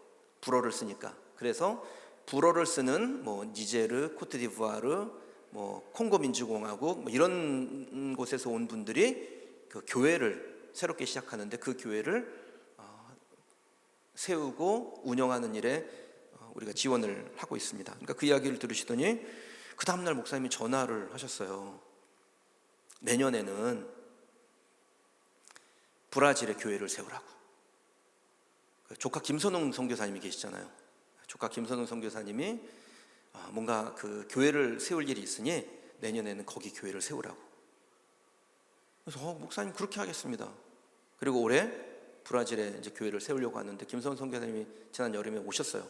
불어를 쓰니까. 그래서 불어를 쓰는 뭐 니제르, 코트디부아르, 뭐 콩고 민주공화국 뭐 이런 곳에서 온 분들이 그 교회를 새롭게 시작하는데 그 교회를 세우고 운영하는 일에 우리가 지원을 하고 있습니다. 그러니까 그 이야기를 들으시더니 그 다음날 목사님이 전화를 하셨어요. 내년에는 브라질에 교회를 세우라고. 조카 김선웅 선교사님이 계시잖아요. 조카 김선웅 선교사님이 뭔가 그 교회를 세울 일이 있으니 내년에는 거기 교회를 세우라고. 그래서 목사님 그렇게 하겠습니다. 그리고 올해 브라질에 이제 교회를 세우려고 하는데 김선웅 선교사님이 지난 여름에 오셨어요.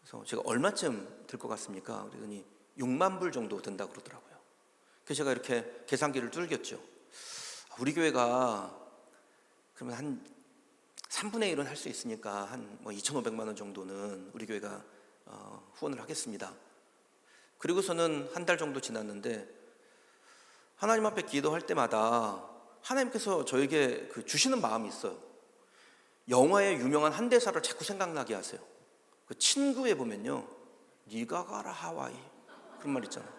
그래서 제가 얼마쯤 들 것 같습니까? 그러더니 6만 불 정도 든다고 그러더라고요. 그래서 제가 이렇게 계산기를 뚫겼죠. 우리 교회가 그러면 한 3분의 1은 할 수 있으니까 한 뭐 2,500만 원 정도는 우리 교회가 후원을 하겠습니다. 그리고서는 한 달 정도 지났는데 하나님 앞에 기도할 때마다 하나님께서 저에게 그 주시는 마음이 있어요. 영화의 유명한 한 대사를 자꾸 생각나게 하세요. 그 친구에 보면요, 네가 가라 하와이 그런 말 있잖아요.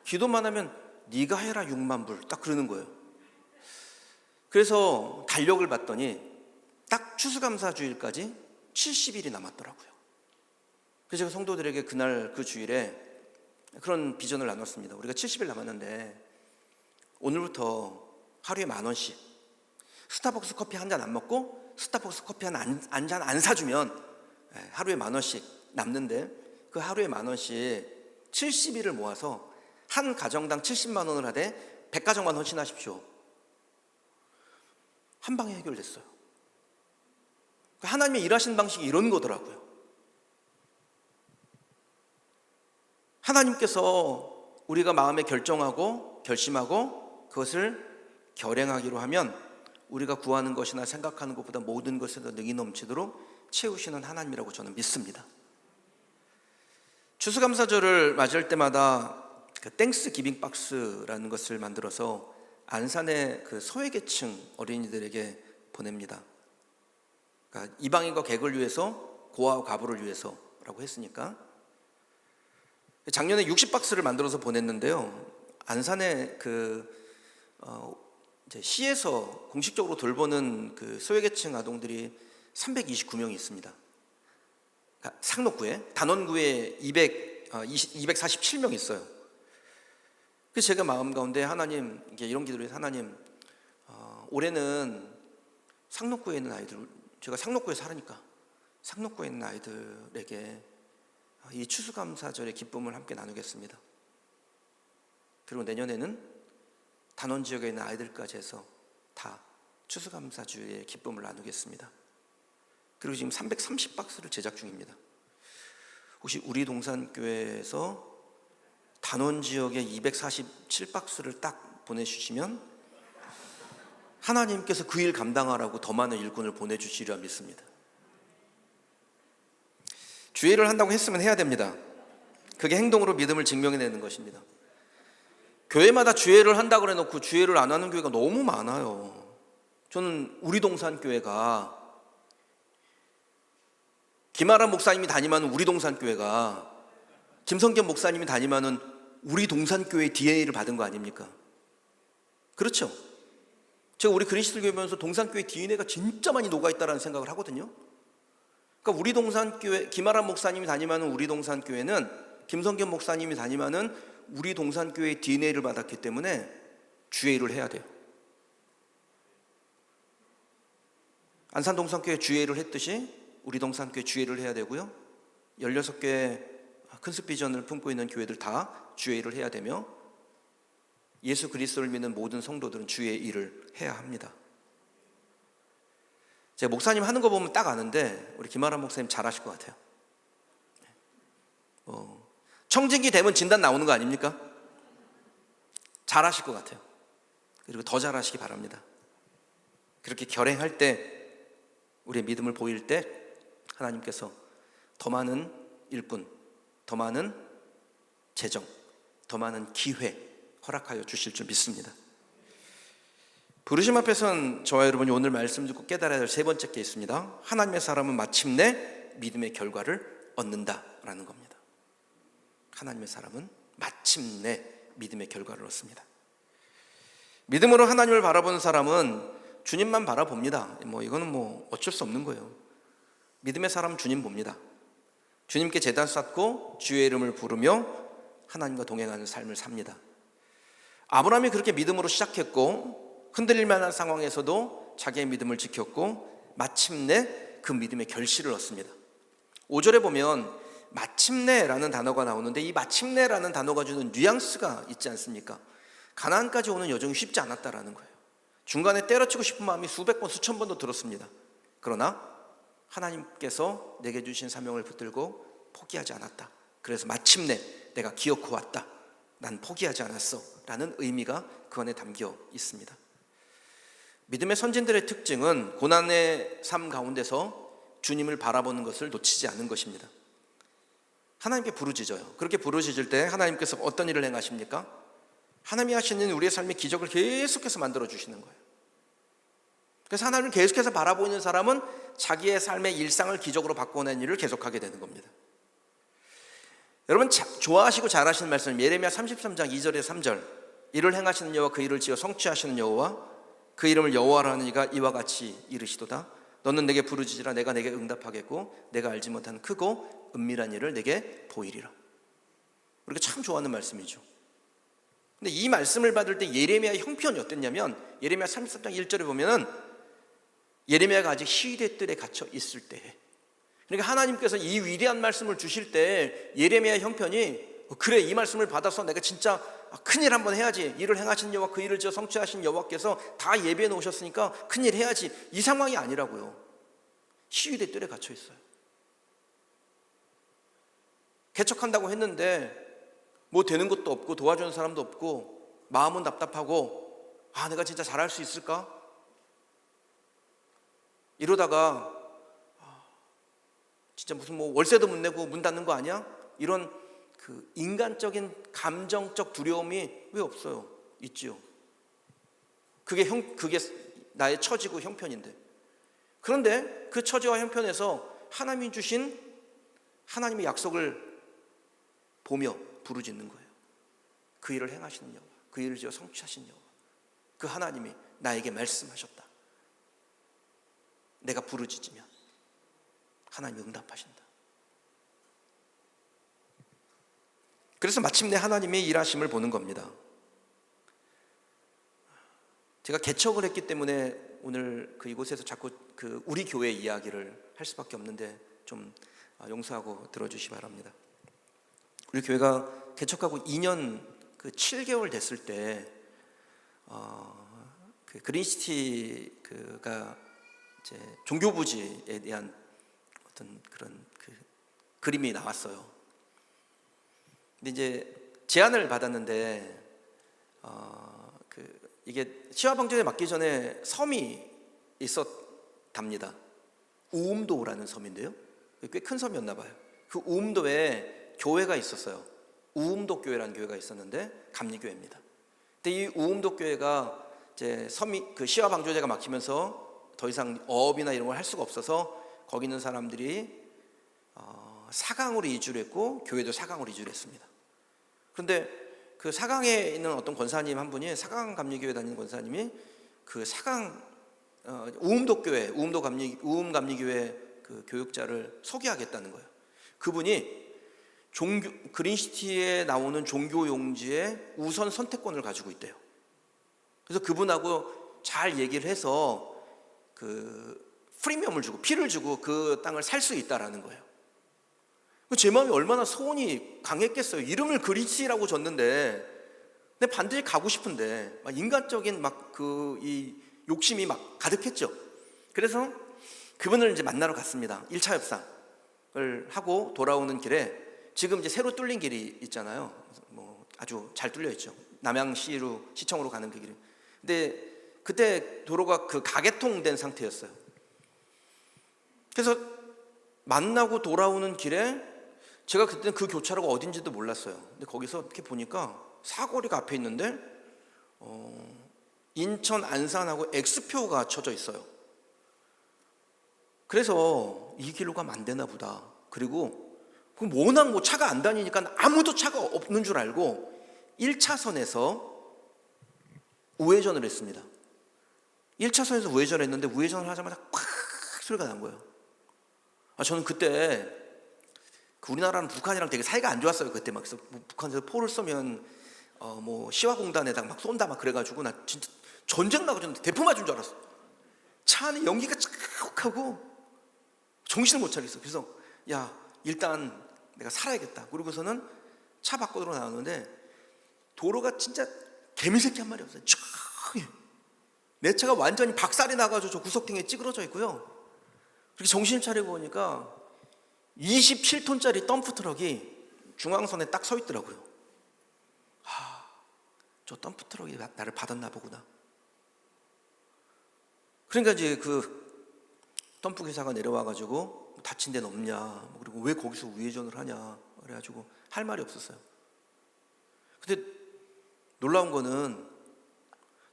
기도만 하면 네가 해라 6만 불 딱 그러는 거예요. 그래서 달력을 봤더니 딱 추수감사주일까지 70일이 남았더라고요. 그래서 제가 성도들에게 그날 그 주일에 그런 비전을 나눴습니다. 우리가 70일 남았는데 오늘부터 하루에 10,000원씩 스타벅스 커피 한 잔 안 먹고 스타벅스 커피 한 잔 안 사주면 하루에 10,000원씩 남는데 그 하루에 10,000원씩 70일을 모아서 한 가정당 70만 원을 하되 100가정만 헌신하십시오. 한 방에 해결됐어요. 하나님의 일하시는 방식이 이런 거더라고요. 하나님께서 우리가 마음에 결정하고 결심하고 그것을 결행하기로 하면 우리가 구하는 것이나 생각하는 것보다 모든 것에 더 능히 넘치도록 채우시는 하나님이라고 저는 믿습니다. 추수감사절을 맞이할 때마다 그 땡스 기빙 박스라는 것을 만들어서 안산의 그 소외계층 어린이들에게 보냅니다. 그러니까 이방인과 객을 위해서 고아와 과부를 위해서라고 했으니까 작년에 60박스를 만들어서 보냈는데요. 안산의 이제 시에서 공식적으로 돌보는 그 소외계층 아동들이 329명이 있습니다. 그러니까 상록구에, 단원구에 247명 있어요. 그래서 제가 마음 가운데 하나님, 이런 기도를 해서 하나님, 올해는 상록구에 있는 아이들, 제가 상록구에 살으니까 상록구에 있는 아이들에게 이 추수감사절의 기쁨을 함께 나누겠습니다. 그리고 내년에는 단원 지역에 있는 아이들까지 해서 다 추수감사주의 기쁨을 나누겠습니다. 그리고 지금 330박스를 제작 중입니다. 혹시 우리 동산교회에서 단원 지역에 247박스를 딱 보내주시면 하나님께서 그 일 감당하라고 더 많은 일꾼을 보내주시리라 믿습니다. 주의를 한다고 했으면 해야 됩니다. 그게 행동으로 믿음을 증명해내는 것입니다. 교회마다 주회를 한다고 해놓고 주회를 안 하는 교회가 너무 많아요. 저는 우리 동산교회가 김아람 목사님이 담임하는 우리 동산교회가 김성겸 목사님이 담임하는 우리 동산교회의 DNA를 받은 거 아닙니까? 그렇죠? 제가 우리 그리스도 교회 보면서 동산교회 DNA가 진짜 많이 녹아있다는 생각을 하거든요. 그러니까 우리 동산교회, 김아람 목사님이 담임하는 우리 동산교회는 김성겸 목사님이 담임하는 우리 동산교회의 DNA를 받았기 때문에 주회를 해야 돼요. 안산 동산교회 주회를 했듯이 우리 동산교회 주회를 해야 되고요. 16개 큰숲 비전을 품고 있는 교회들 다 주회를 해야 되며 예수 그리스도를 믿는 모든 성도들은 주의 일을 해야 합니다. 제가 목사님 하는 거 보면 딱 아는데 우리 김아람 목사님 잘하실 것 같아요. 청진기 되면 진단 나오는 거 아닙니까? 잘하실 것 같아요. 그리고 더 잘하시기 바랍니다. 그렇게 결행할 때, 우리의 믿음을 보일 때 하나님께서 더 많은 일꾼, 더 많은 재정, 더 많은 기회 허락하여 주실 줄 믿습니다. 부르심 앞에선 저와 여러분이 오늘 말씀 듣고 깨달아야 될 세 번째 게 있습니다. 하나님의 사람은 마침내 믿음의 결과를 얻는다라는 겁니다. 하나님의 사람은 마침내 믿음의 결과를 얻습니다. 믿음으로 하나님을 바라보는 사람은 주님만 바라봅니다. 이거는 어쩔 수 없는 거예요. 믿음의 사람은 주님 봅니다. 주님께 제단 쌓고 주의 이름을 부르며 하나님과 동행하는 삶을 삽니다. 아브라함이 그렇게 믿음으로 시작했고 흔들릴 만한 상황에서도 자기의 믿음을 지켰고 마침내 그 믿음의 결실을 얻습니다. 5절에 보면 마침내라는 단어가 나오는데, 이 마침내라는 단어가 주는 뉘앙스가 있지 않습니까? 가나안까지 오는 여정이 쉽지 않았다라는 거예요. 중간에 때려치고 싶은 마음이 수백 번, 수천 번도 들었습니다. 그러나 하나님께서 내게 주신 사명을 붙들고 포기하지 않았다. 그래서 마침내 내가 기어코 왔다. 난 포기하지 않았어. 라는 의미가 그 안에 담겨 있습니다. 믿음의 선진들의 특징은 고난의 삶 가운데서 주님을 바라보는 것을 놓치지 않는 것입니다. 하나님께 부르짖어요. 그렇게 부르짖을 때 하나님께서 어떤 일을 행하십니까? 하나님이 하시는 우리의 삶의 기적을 계속해서 만들어 주시는 거예요. 그래서 하나님을 계속해서 바라보는 사람은 자기의 삶의 일상을 기적으로 바꿔낸 일을 계속하게 되는 겁니다. 여러분 좋아하시고 잘 하시는 말씀, 예레미야 33장 2절에 3절. 이를 행하시는 여호와 그 일을 지어 성취하시는 여호와 그 이름을 여호와라 하는 이가 이와 같이 이르시도다. 너는 내게 부르짖으라. 내가 내게 응답하겠고 내가 알지 못한 크고 은밀한 일을 내게 보이리라. 우리가 참 좋아하는 말씀이죠. 근데 이 말씀을 받을 때 예레미야의 형편이 어땠냐면, 예레미야 33장 1절에 보면은 예레미야가 아직 시위대 뜰에 갇혀 있을 때, 그러니까 하나님께서 이 위대한 말씀을 주실 때 예레미야의 형편이, 그래 이 말씀을 받아서 내가 진짜 큰일 한번 해야지. 일을 행하신 여호와 그 일을 지어 성취하신 여호와께서 다 예비해 놓으셨으니까 큰일 해야지, 이 상황이 아니라고요. 시위대 뜰에 갇혀 있어요. 개척한다고 했는데 되는 것도 없고 도와주는 사람도 없고 마음은 답답하고, 내가 진짜 잘할 수 있을까? 이러다가 진짜 무슨 월세도 못 내고 문 닫는 거 아니야? 이런 그 인간적인 감정적 두려움이 왜 없어요? 있지요. 그게 나의 처지고 형편인데, 그런데 그 처지와 형편에서 하나님이 주신 하나님의 약속을 보며 부르짖는 거예요. 그 일을 행하시는 여호와, 그 일을 지어 성취하신 여호와, 그 하나님이 나에게 말씀하셨다. 내가 부르짖으면 하나님이 응답하신다. 그래서 마침내 하나님의 일하심을 보는 겁니다. 제가 개척을 했기 때문에 오늘 이곳에서 자꾸 우리 교회 이야기를 할 수밖에 없는데 좀 용서하고 들어주시기 바랍니다. 우리 교회가 개척하고 2년 7개월 됐을 때 그린시티가 이제 종교부지에 대한 어떤 그런 그림이 나왔어요. 근데 이제 제안을 받았는데 이게 시화방조에 맡기 전에 섬이 있었답니다. 우음도라는 섬인데요, 꽤 큰 섬이었나 봐요. 그 우음도에 교회가 있었어요. 우음도 교회라는 교회가 있었는데 감리교회입니다. 근데 이 우음도 교회가 이제 섬이 시화방조제가 막히면서 더 이상 어업이나 이런 걸 할 수가 없어서 거기 있는 사람들이 사강으로 이주를 했고 교회도 사강으로 이주를 했습니다. 그런데 그 사강에 있는 어떤 권사님 한 분이, 사강 감리교회 다니는 권사님이 그 사강 우음도 교회, 우음 감리교회 그 교육자를 소개하겠다는 거예요. 그분이 그린시티에 나오는 종교 용지에 우선 선택권을 가지고 있대요. 그래서 그분하고 잘 얘기를 해서 프리미엄을 주고 피를 주고 그 땅을 살 수 있다라는 거예요. 제 마음이 얼마나 소원이 강했겠어요. 이름을 그린시티라고 줬는데, 근데 반드시 가고 싶은데 인간적인 이 욕심이 가득했죠. 그래서 그분을 이제 만나러 갔습니다. 1차 협상을 하고 돌아오는 길에, 지금 이제 새로 뚫린 길이 있잖아요. 아주 잘 뚫려 있죠. 남양시로 시청으로 가는 그 길이. 근데 그때 도로가 그 가개통된 상태였어요. 그래서 만나고 돌아오는 길에 제가 그때는 그 교차로가 어딘지도 몰랐어요. 근데 거기서 이렇게 보니까 사거리가 앞에 있는데 인천 안산하고 X표가 쳐져 있어요. 그래서 이 길로 가면 안 되나 보다. 그리고 워낙 뭐 차가 안 다니니까 아무도 차가 없는 줄 알고 1차선에서 우회전을 했습니다. 1차선에서 우회전을 했는데 우회전을 하자마자 팍 소리가 난 거예요. 저는 그때 우리나라는 북한이랑 되게 사이가 안 좋았어요. 그때 막 그래서 북한에서 포를 쏘면 뭐 시화공단에다가 막 쏜다 막 그래가지고 나 진짜 전쟁 나고 대포 맞은 줄 알았어. 차 안에 연기가 쫙하고 정신을 못 차리겠어. 그래서 야 일단 내가 살아야겠다. 그러고서는 차 밖으로 나왔는데 도로가 진짜 개미새끼 한 마리 없어요. 쫙. 내 차가 완전히 박살이 나가지고 저 구석탱이에 찌그러져 있고요. 그렇게 정신을 차리고 보니까 27톤짜리 덤프 트럭이 중앙선에 딱 서 있더라고요. 저 덤프 트럭이 나를 받았나 보구나. 그러니까 이제 그 덤프 기사가 내려와가지고 다친 데는 없냐, 그리고 왜 거기서 우회전을 하냐, 그래가지고 할 말이 없었어요. 근데 놀라운 거는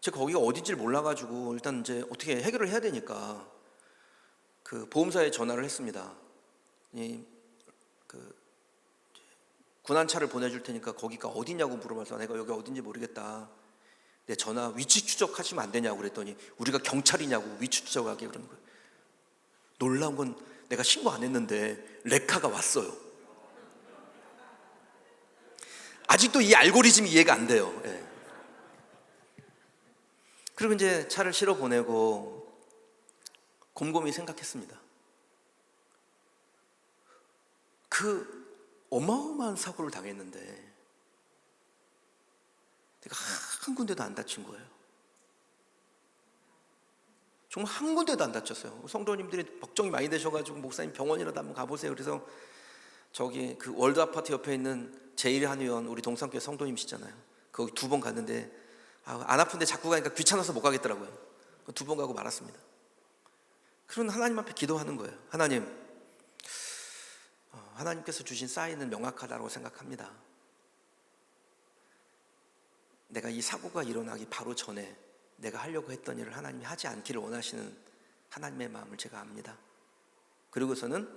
제가 거기가 어딘지를 몰라가지고 일단 이제 어떻게 해결을 해야 되니까 그 보험사에 전화를 했습니다. 그 군안차를 보내줄 테니까 거기가 어디냐고 물어봐서 내가 여기 어딘지 모르겠다. 내 전화 위치 추적하시면 안 되냐고 그랬더니 우리가 경찰이냐고 위치 추적하게 그러는 거예요. 놀라운 건 내가 신고 안 했는데 레카가 왔어요. 아직도 이 알고리즘이 이해가 안 돼요. 예. 그리고 이제 차를 실어 보내고 곰곰이 생각했습니다. 그 어마어마한 사고를 당했는데 내가 한 군데도 안 다친 거예요. 정말 한 군데도 안 다쳤어요. 성도님들이 걱정이 많이 되셔가지고 목사님 병원이라도 한번 가보세요. 그래서 저기 그 월드 아파트 옆에 있는 제1한의원 우리 동산교회 성도님이시잖아요. 거기 2번 갔는데 안 아픈데 자꾸 가니까 귀찮아서 못 가겠더라고요. 2번 가고 말았습니다. 그런 하나님 앞에 기도하는 거예요. 하나님께서 주신 사인은 명확하다고 생각합니다. 내가 이 사고가 일어나기 바로 전에 내가 하려고 했던 일을 하나님이 하지 않기를 원하시는 하나님의 마음을 제가 압니다. 그리고서는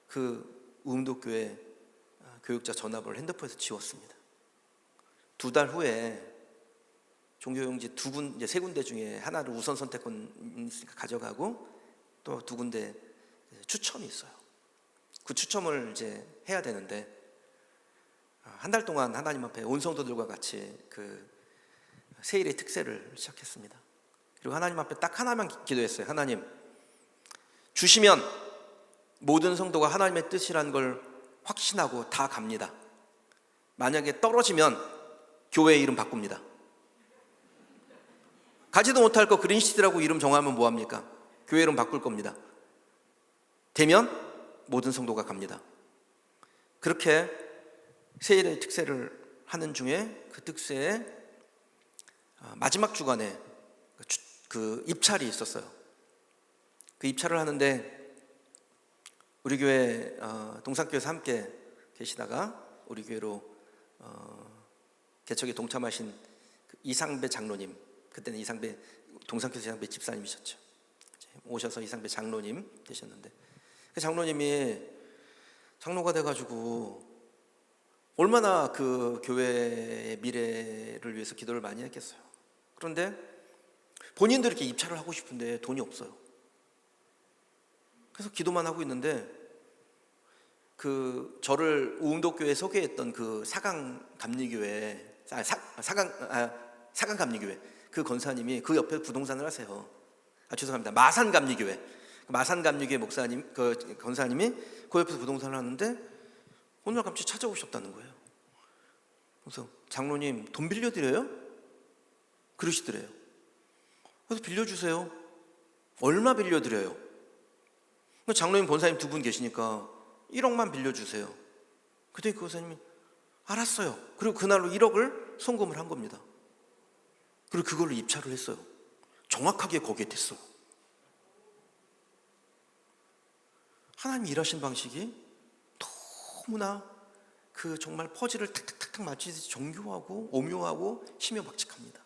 그 우음도교회 교육자 전화번호를 핸드폰에서 지웠습니다. 2달 후에 종교용지 3군데 중에 하나를 우선 선택권 가져가고 또 2군데 추첨이 있어요. 그 추첨을 이제 해야 되는데 한 달 동안 하나님 앞에 온 성도들과 같이 그 세일의 특세를 시작했습니다. 그리고 하나님 앞에 딱 하나만 기도했어요. 하나님, 주시면 모든 성도가 하나님의 뜻이라는 걸 확신하고 다 갑니다. 만약에 떨어지면 교회 이름 바꿉니다. 가지도 못할 거 그린시티라고 이름 정하면 뭐합니까? 교회 이름 바꿀 겁니다. 되면 모든 성도가 갑니다. 그렇게 세일의 특세를 하는 중에 그 특세에 마지막 주간에 그 입찰이 있었어요. 그 입찰을 하는데 우리 교회 동산교회에서 함께 계시다가 우리 교회로 개척에 동참하신 그 이상배 장로님, 그때는 이상배 동산교회 이상배 집사님이셨죠. 오셔서 이상배 장로님 되셨는데 그 장로님이 장로가 돼가지고 얼마나 그 교회의 미래를 위해서 기도를 많이 했겠어요. 그런데 본인도 이렇게 입찰을 하고 싶은데 돈이 없어요. 그래서 기도만 하고 있는데 그 저를 우음도교회에 소개했던 그 사강감리교회 사강감리교회 그 권사님이 그 옆에 부동산을 하세요. 죄송합니다. 마산감리교회 마산감리교회 목사님 그 권사님이 그 옆에서 부동산을 하는데 오늘 갑자기 찾아오셨다는 거예요. 그래서 장로님 돈 빌려드려요? 그러시더래요. 그래서 빌려주세요. 얼마 빌려드려요? 장로님 권사님 2분 계시니까 1억만 빌려주세요. 그때 그 권사님이 알았어요. 그리고 그날로 1억을 송금을 한 겁니다. 그리고 그걸로 입찰을 했어요. 정확하게 거기에 됐어요. 하나님이 일하신 방식이 너무나 그 정말 퍼즐을 탁탁탁탁 맞추듯이 정교하고 오묘하고 심요박직합니다.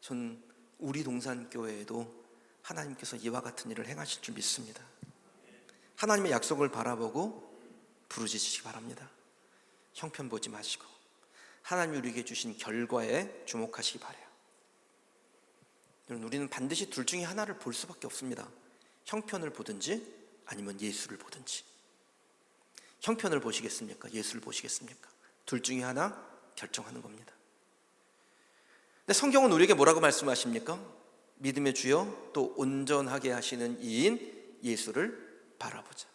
전 우리 동산교회에도 하나님께서 이와 같은 일을 행하실 줄 믿습니다. 하나님의 약속을 바라보고 부르짖으시기 바랍니다. 형편 보지 마시고 하나님이 우리에게 주신 결과에 주목하시기 바라요. 여러분, 우리는 반드시 둘 중에 하나를 볼 수밖에 없습니다. 형편을 보든지 아니면 예수를 보든지. 형편을 보시겠습니까? 예수를 보시겠습니까? 둘 중에 하나 결정하는 겁니다. 근데 성경은 우리에게 뭐라고 말씀하십니까? 믿음의 주여 또 온전하게 하시는 이인 예수를 바라보자.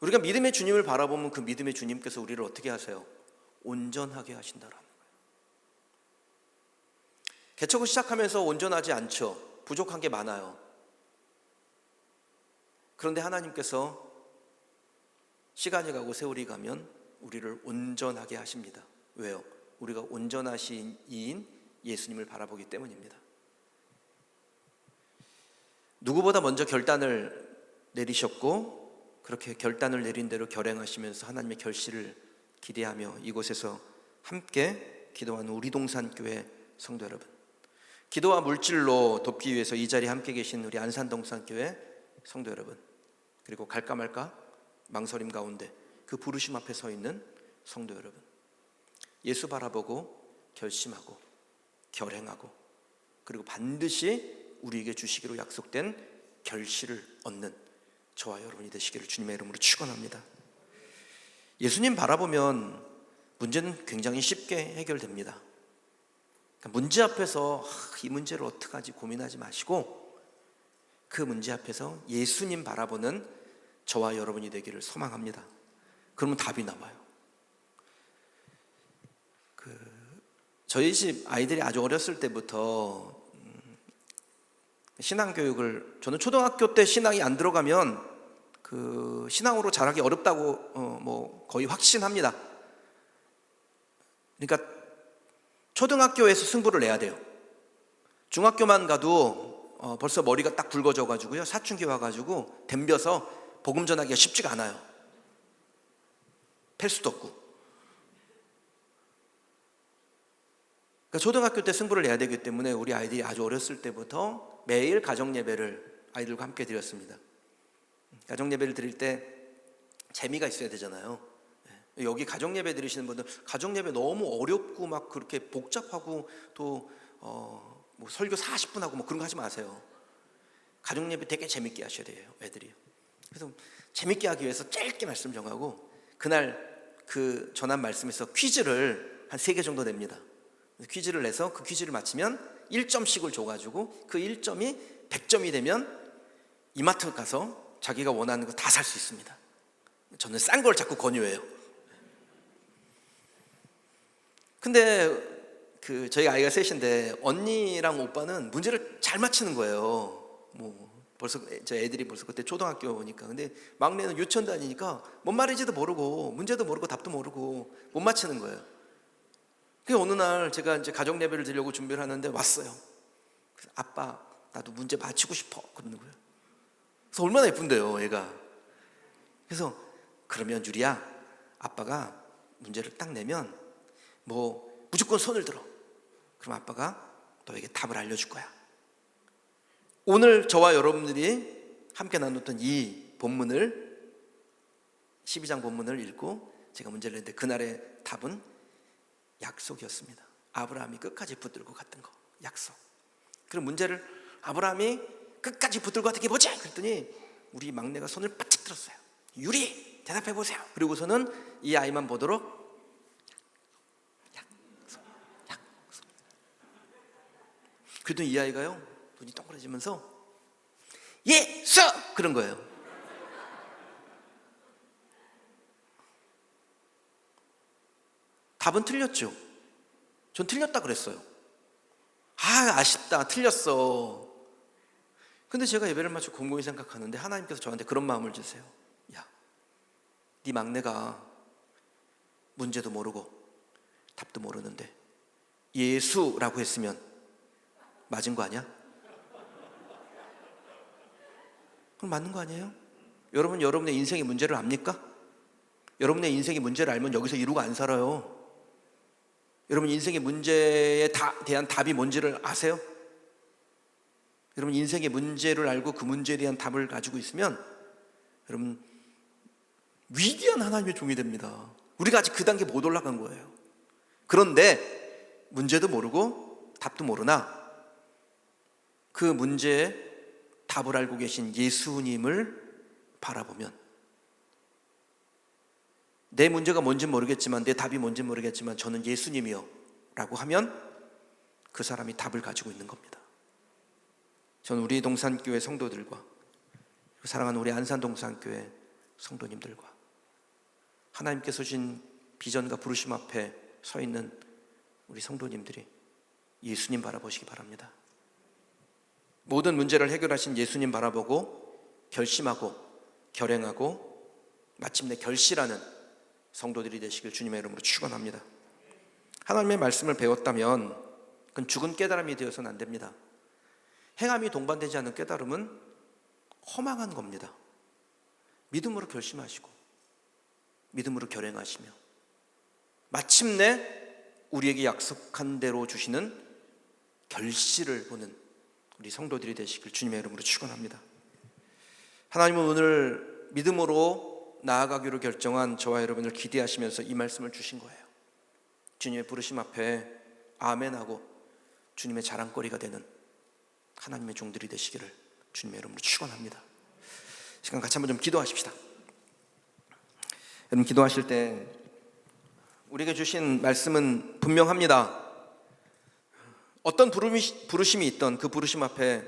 우리가 믿음의 주님을 바라보면 그 믿음의 주님께서 우리를 어떻게 하세요? 온전하게 하신다라는 거예요. 개척을 시작하면서 온전하지 않죠. 부족한 게 많아요. 그런데 하나님께서 시간이 가고 세월이 가면 우리를 온전하게 하십니다. 왜요? 우리가 온전하신 이인 예수님을 바라보기 때문입니다. 누구보다 먼저 결단을 내리셨고 그렇게 결단을 내린 대로 결행하시면서 하나님의 결실을 기대하며 이곳에서 함께 기도하는 우리 동산교회 성도 여러분, 기도와 물질로 돕기 위해서 이 자리에 함께 계신 우리 안산동산교회 성도 여러분, 그리고 갈까 말까 망설임 가운데 그 부르심 앞에 서 있는 성도 여러분, 예수 바라보고 결심하고 결행하고 그리고 반드시 우리에게 주시기로 약속된 결실을 얻는 저와 여러분이 되시기를 주님의 이름으로 축원합니다. 예수님 바라보면 문제는 굉장히 쉽게 해결됩니다. 그러니까 문제 앞에서 이 문제를 어떡하지 고민하지 마시고 그 문제 앞에서 예수님 바라보는 저와 여러분이 되기를 소망합니다. 그러면 답이 나와요. 저희 집 아이들이 아주 어렸을 때부터 신앙교육을, 저는 초등학교 때 신앙이 안 들어가면 그 신앙으로 자라기 어렵다고 뭐 거의 확신합니다. 그러니까 초등학교에서 승부를 내야 돼요. 중학교만 가도 벌써 머리가 딱 굵어져 가지고요, 사춘기 와가지고 덤벼서 복음 전하기가 쉽지가 않아요. 팰 수도 없고. 그러니까 초등학교 때 승부를 내야 되기 때문에 우리 아이들이 아주 어렸을 때부터 매일 가정예배를 아이들과 함께 드렸습니다. 가정예배를 드릴 때 재미가 있어야 되잖아요. 여기 가정예배 드리시는 분들 가정예배 너무 어렵고 막 그렇게 복잡하고 또 뭐 설교 40분 하고 뭐 그런 거 하지 마세요. 가정예배 되게 재밌게 하셔야 돼요, 애들이. 그래서 재밌게 하기 위해서 짧게 말씀 정하고 그날 그 전한 말씀에서 퀴즈를 한 3개 정도 냅니다. 퀴즈를 내서 그 퀴즈를 맞히면 1점씩을 줘가지고 그 1점이 100점이 되면 이마트 가서 자기가 원하는 거 다 살 수 있습니다. 저는 싼 걸 자꾸 권유해요. 근데 그 저희 아이가 셋인데 언니랑 오빠는 문제를 잘 맞히는 거예요. 뭐 벌써 저 애들이 벌써 그때 초등학교니까. 근데 막내는 유치원 다니니까 뭔 말인지도 모르고 문제도 모르고 답도 모르고 못 맞히는 거예요. 그래서 어느 날 제가 이제 가정 예배를 드리려고 준비를 하는데 왔어요. 그래서 아빠 나도 문제 맞히고 싶어 그러는 거예요. 그래서 얼마나 예쁜데요, 얘가. 그래서 그러면 유리야, 아빠가 문제를 딱 내면 뭐 무조건 손을 들어. 그럼 아빠가 너에게 답을 알려줄 거야. 오늘 저와 여러분들이 함께 나눴던 이 본문을 12장 본문을 읽고 제가 문제를 냈는데 그날의 답은 약속이었습니다. 아브라함이 끝까지 붙들고 갔던 거, 약속. 그럼 문제를 아브라함이 끝까지 붙들고 갔던 게 뭐지? 그랬더니 우리 막내가 손을 바짝 들었어요. 유리 대답해 보세요. 그리고서는 이 아이만 보도록 약속. 그랬더니 이 아이가요, 눈이 동그래지면서 예수! 그런 거예요. 답은 틀렸죠. 전 틀렸다 그랬어요. 아쉽다, 틀렸어. 근데 제가 예배를 마치고 곰곰이 생각하는데 하나님께서 저한테 그런 마음을 주세요. 야, 네 막내가 문제도 모르고 답도 모르는데 예수라고 했으면 맞은 거 아니야? 그럼 맞는 거 아니에요? 여러분, 여러분의 인생의 문제를 압니까? 여러분의 인생의 문제를 알면 여기서 이루고 안 살아요. 여러분 인생의 문제에 대한 답이 뭔지를 아세요? 여러분 인생의 문제를 알고 그 문제에 대한 답을 가지고 있으면 여러분 위대한 하나님의 종이 됩니다. 우리가 아직 그 단계 못 올라간 거예요. 그런데 문제도 모르고 답도 모르나 그 문제에 답을 알고 계신 예수님을 바라보면, 내 문제가 뭔지 모르겠지만, 내 답이 뭔지 모르겠지만 저는 예수님이요 라고 하면 그 사람이 답을 가지고 있는 겁니다. 저는 우리 동산교회 성도들과 사랑하는 우리 안산동산교회 성도님들과 하나님께서 주신 비전과 부르심 앞에 서 있는 우리 성도님들이 예수님 바라보시기 바랍니다. 모든 문제를 해결하신 예수님 바라보고 결심하고 결행하고 마침내 결실하는 성도들이 되시길 주님의 이름으로 축원합니다. 하나님의 말씀을 배웠다면 그건 죽은 깨달음이 되어서는 안 됩니다. 행함이 동반되지 않은 깨달음은 허망한 겁니다. 믿음으로 결심하시고 믿음으로 결행하시며 마침내 우리에게 약속한 대로 주시는 결실을 보는 우리 성도들이 되시길 주님의 이름으로 축원합니다. 하나님은 오늘 믿음으로 나아가기로 결정한 저와 여러분을 기대하시면서 이 말씀을 주신 거예요. 주님의 부르심 앞에 아멘하고 주님의 자랑거리가 되는 하나님의 종들이 되시기를 주님의 이름으로 축원합니다. 시간 같이 한번 좀 기도하십시다. 여러분 기도하실 때 우리에게 주신 말씀은 분명합니다. 어떤 부르심이 있던 그 부르심 앞에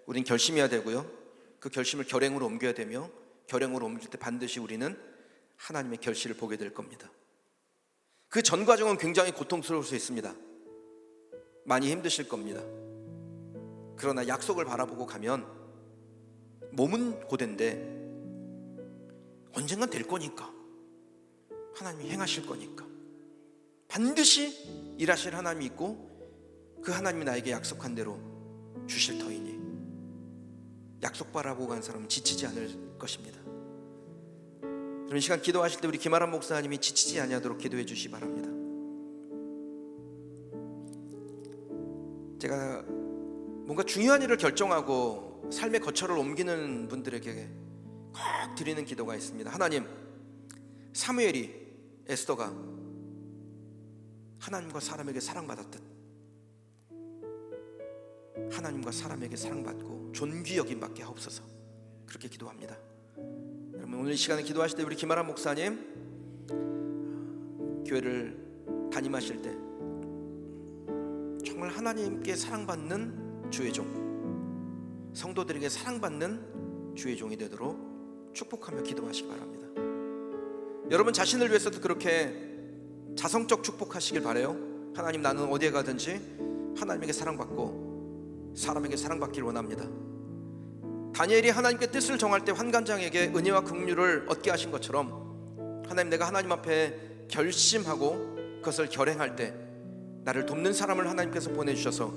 우린 결심해야 되고요, 그 결심을 결행으로 옮겨야 되며 결행으로 옮길 때 반드시 우리는 하나님의 결실을 보게 될 겁니다. 그 전 과정은 굉장히 고통스러울 수 있습니다. 많이 힘드실 겁니다. 그러나 약속을 바라보고 가면 몸은 고된데 언젠간 될 거니까, 하나님이 행하실 거니까, 반드시 일하실 하나님이 있고 그 하나님이 나에게 약속한 대로 주실 터이니 약속 바라보고 간 사람은 지치지 않을 것입니다. 이런 시간 기도하실 때 우리 김아람 목사님이 지치지 아니하도록 기도해 주시기 바랍니다. 제가 뭔가 중요한 일을 결정하고 삶의 거처를 옮기는 분들에게 꼭 드리는 기도가 있습니다. 하나님, 사무엘이 에스더가 하나님과 사람에게 사랑받았듯 하나님과 사람에게 사랑받고 존귀 여김 받게 하옵소서. 그렇게 기도합니다. 여러분 오늘 이 시간에 기도하실 때 우리 김아람 목사님 교회를 담임하실 때 정말 하나님께 사랑받는 주의 종, 성도들에게 사랑받는 주의 종이 되도록 축복하며 기도하시기 바랍니다. 여러분 자신을 위해서도 그렇게 자성적 축복하시길 바라요. 하나님, 나는 어디에 가든지 하나님에게 사랑받고 사람에게 사랑받기를 원합니다. 다니엘이 하나님께 뜻을 정할 때 환관장에게 은혜와 긍휼을 얻게 하신 것처럼 하나님, 내가 하나님 앞에 결심하고 그것을 결행할 때 나를 돕는 사람을 하나님께서 보내주셔서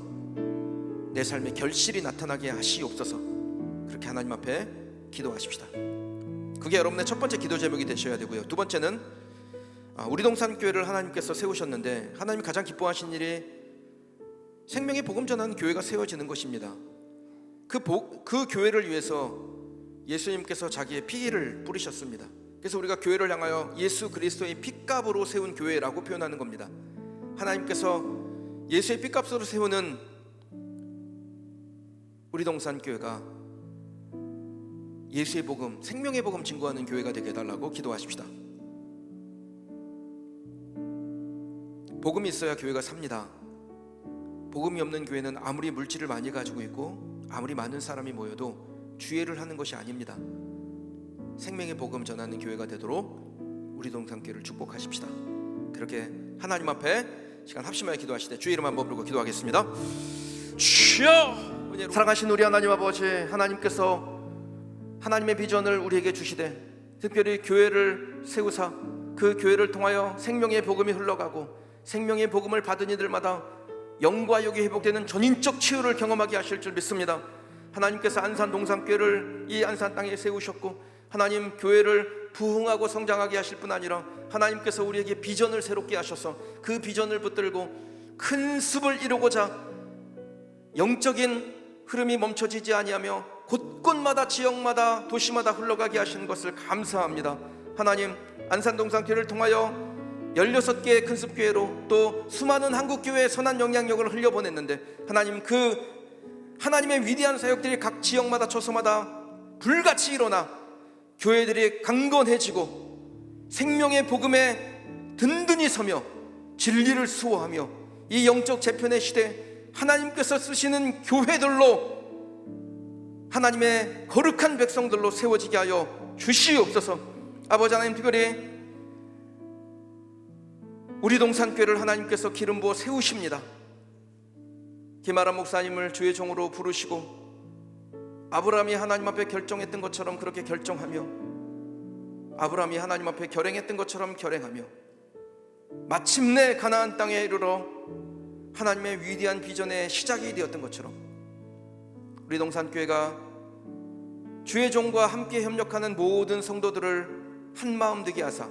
내 삶에 결실이 나타나게 하시옵소서. 그렇게 하나님 앞에 기도하십시다. 그게 여러분의 첫 번째 기도 제목이 되셔야 되고요, 두 번째는 우리 동산교회를 하나님께서 세우셨는데 하나님이 가장 기뻐하신 일이 생명의 복음 전하는 교회가 세워지는 것입니다. 그 교회를 위해서 예수님께서 자기의 피를 뿌리셨습니다. 그래서 우리가 교회를 향하여 예수 그리스도의 핏값으로 세운 교회라고 표현하는 겁니다. 하나님께서 예수의 핏값으로 세우는 우리 동산교회가 예수의 복음, 생명의 복음 증거하는 교회가 되게 해달라고 기도하십시다. 복음이 있어야 교회가 삽니다. 복음이 없는 교회는 아무리 물질을 많이 가지고 있고 아무리 많은 사람이 모여도 주회를 하는 것이 아닙니다. 생명의 복음 전하는 교회가 되도록 우리 동산교회를 축복하십시다. 그렇게 하나님 앞에 시간 합심하여 기도하실 때 주의 이름 한번 부르고 기도하겠습니다. 주여! 사랑하신 우리 하나님 아버지, 하나님께서 하나님의 비전을 우리에게 주시되 특별히 교회를 세우사 그 교회를 통하여 생명의 복음이 흘러가고 생명의 복음을 받은 이들마다 영과 육이 회복되는 전인적 치유를 경험하게 하실 줄 믿습니다. 하나님께서 안산 동산교회를 이 안산 땅에 세우셨고, 하나님 교회를 부흥하고 성장하게 하실 뿐 아니라 하나님께서 우리에게 비전을 새롭게 하셔서 그 비전을 붙들고 큰 숲을 이루고자 영적인 흐름이 멈춰지지 아니하며 곳곳마다 지역마다 도시마다 흘러가게 하시는 것을 감사합니다. 하나님, 안산동산교회를 통하여 16개의 큰숲교회로 또 수많은 한국교회의 선한 영향력을 흘려보냈는데, 하나님, 그 하나님의 위대한 사역들이 각 지역마다 처소마다 불같이 일어나 교회들이 강건해지고 생명의 복음에 든든히 서며 진리를 수호하며 이 영적 재편의 시대 하나님께서 쓰시는 교회들로, 하나님의 거룩한 백성들로 세워지게 하여 주시옵소서. 아버지 하나님, 특별히 우리 동산교회를 하나님께서 기름 부어 세우십니다. 김아람 목사님을 주의 종으로 부르시고 아브라함이 하나님 앞에 결정했던 것처럼 그렇게 결정하며, 아브라함이 하나님 앞에 결행했던 것처럼 결행하며 마침내 가나안 땅에 이르러 하나님의 위대한 비전의 시작이 되었던 것처럼, 우리 동산교회가 주의 종과 함께 협력하는 모든 성도들을 한마음 되게 하사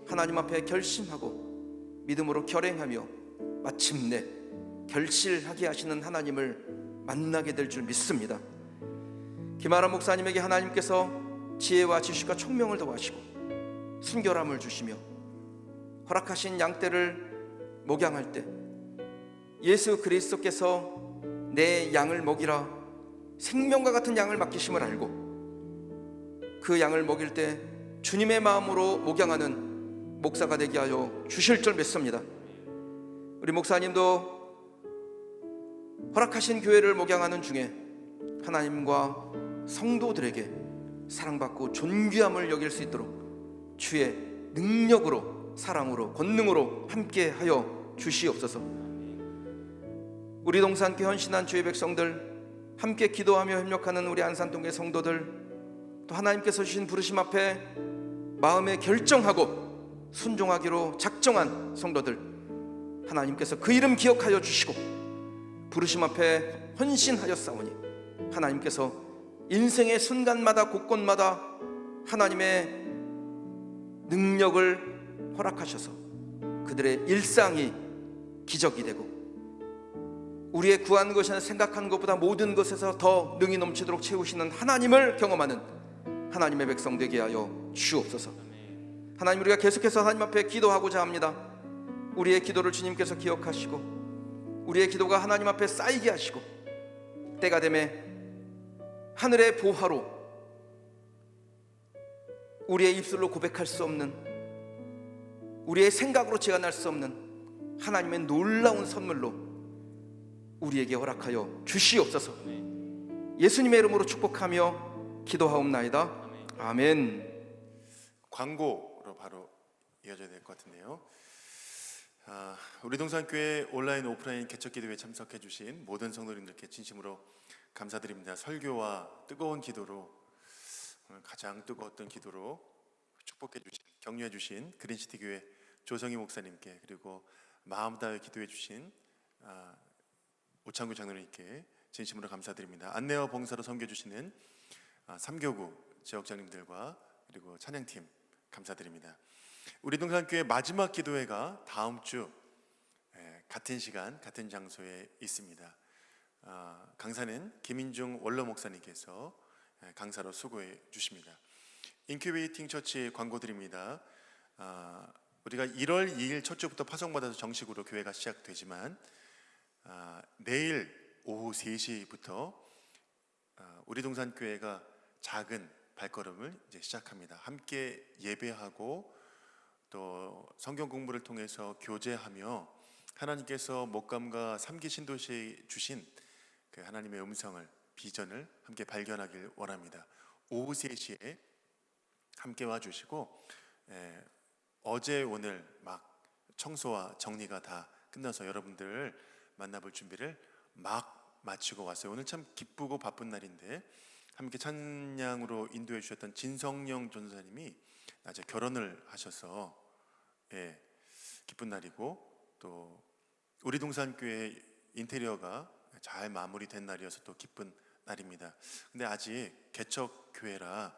하나님 앞에 결심하고 믿음으로 결행하며 마침내 결실하게 하시는 하나님을 만나게 될 줄 믿습니다. 김아람 목사님에게 하나님께서 지혜와 지식과 총명을 더하시고 순결함을 주시며 허락하신 양떼를 목양할 때 예수 그리스도께서 내 양을 먹이라 생명과 같은 양을 맡기심을 알고 그 양을 먹일 때 주님의 마음으로 목양하는 목사가 되게 하여 주실 줄 믿습니다. 우리 목사님도 허락하신 교회를 목양하는 중에 하나님과 성도들에게 사랑받고 존귀함을 여길 수 있도록 주의 능력으로, 사랑으로, 권능으로 함께 하여 주시옵소서. 우리 동산교회 헌신한 주의 백성들, 함께 기도하며 협력하는 우리 안산동의 성도들, 또 하나님께서 주신 부르심 앞에 마음에 결정하고 순종하기로 작정한 성도들, 하나님께서 그 이름 기억하여 주시고 부르심 앞에 헌신하였사오니 하나님께서 인생의 순간마다 곳곳마다 하나님의 능력을 허락하셔서 그들의 일상이 기적이 되고 우리의 구한 것이나 생각한 것보다 모든 것에서 더 능이 넘치도록 채우시는 하나님을 경험하는 하나님의 백성 되게 하여 주옵소서. 하나님, 우리가 계속해서 하나님 앞에 기도하고자 합니다. 우리의 기도를 주님께서 기억하시고 우리의 기도가 하나님 앞에 쌓이게 하시고 때가 되매 하늘의 보화로 우리의 입술로 고백할 수 없는, 우리의 생각으로 제한할 수 없는 하나님의 놀라운 선물로 우리에게 허락하여 주시옵소서. 예수님의 이름으로 축복하며 기도하옵나이다. 아멘. 광고로 바로 이어져야 될 것 같은데요. 우리 동산교회 온라인 오프라인 개척기도회에 참석해 주신 모든 성도님들께 진심으로 감사드립니다. 설교와 뜨거운 기도로, 오늘 가장 뜨거웠던 기도로 축복해 주신, 격려해 주신 그린시티 교회 조성희 목사님께, 그리고 마음 다해 기도해 주신 오창구 장로님께 진심으로 감사드립니다. 안내와 봉사로 섬겨주시는 3교구 지역장님들과 그리고 찬양팀 감사드립니다. 우리 동산교회 마지막 기도회가 다음 주 같은 시간 같은 장소에 있습니다. 강사는 김인중 원로 목사님께서 강사로 수고해 주십니다. 인큐베이팅 처치 광고 드립니다. 우리가 1월 2일 첫 주부터 파송받아서 정식으로 교회가 시작되지만 내일 오후 3시부터 우리 동산교회가 작은 발걸음을 이제 시작합니다. 함께 예배하고 또 성경 공부를 통해서 교제하며 하나님께서 목감과 3기 신도시에 주신 그 하나님의 음성을, 비전을 함께 발견하길 원합니다. 오후 3시에 함께 와주시고, 어제 오늘 막 청소와 정리가 다 끝나서 여러분들을 만나볼 준비를 막 마치고 왔어요. 오늘 참 기쁘고 바쁜 날인데 함께 찬양으로 인도해 주셨던 진성령 전사님이 낮에 결혼을 하셔서 기쁜 날이고, 또 우리 동산교회 인테리어가 잘 마무리된 날이어서 또 기쁜 날입니다. 근데 아직 개척교회라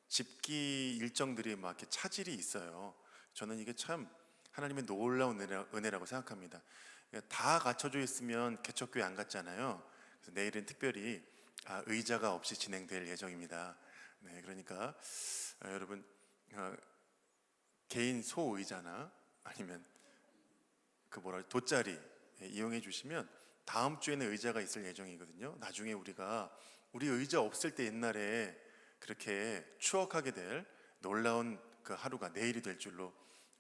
집기 일정들이 막 이렇게 차질이 있어요. 저는 이게 참 하나님의 놀라운 은혜라고 생각합니다. 다 갖춰져 있으면 개척교회 안 갔잖아요. 그래서 내일은 특별히 의자가 없이 진행될 예정입니다. 네, 그러니까 여러분 개인 소의자나 아니면 그 돗자리 이용해 주시면 다음 주에는 의자가 있을 예정이거든요. 나중에 우리 의자 없을 때 옛날에 그렇게 추억하게 될 놀라운 그 하루가 내일이 될 줄로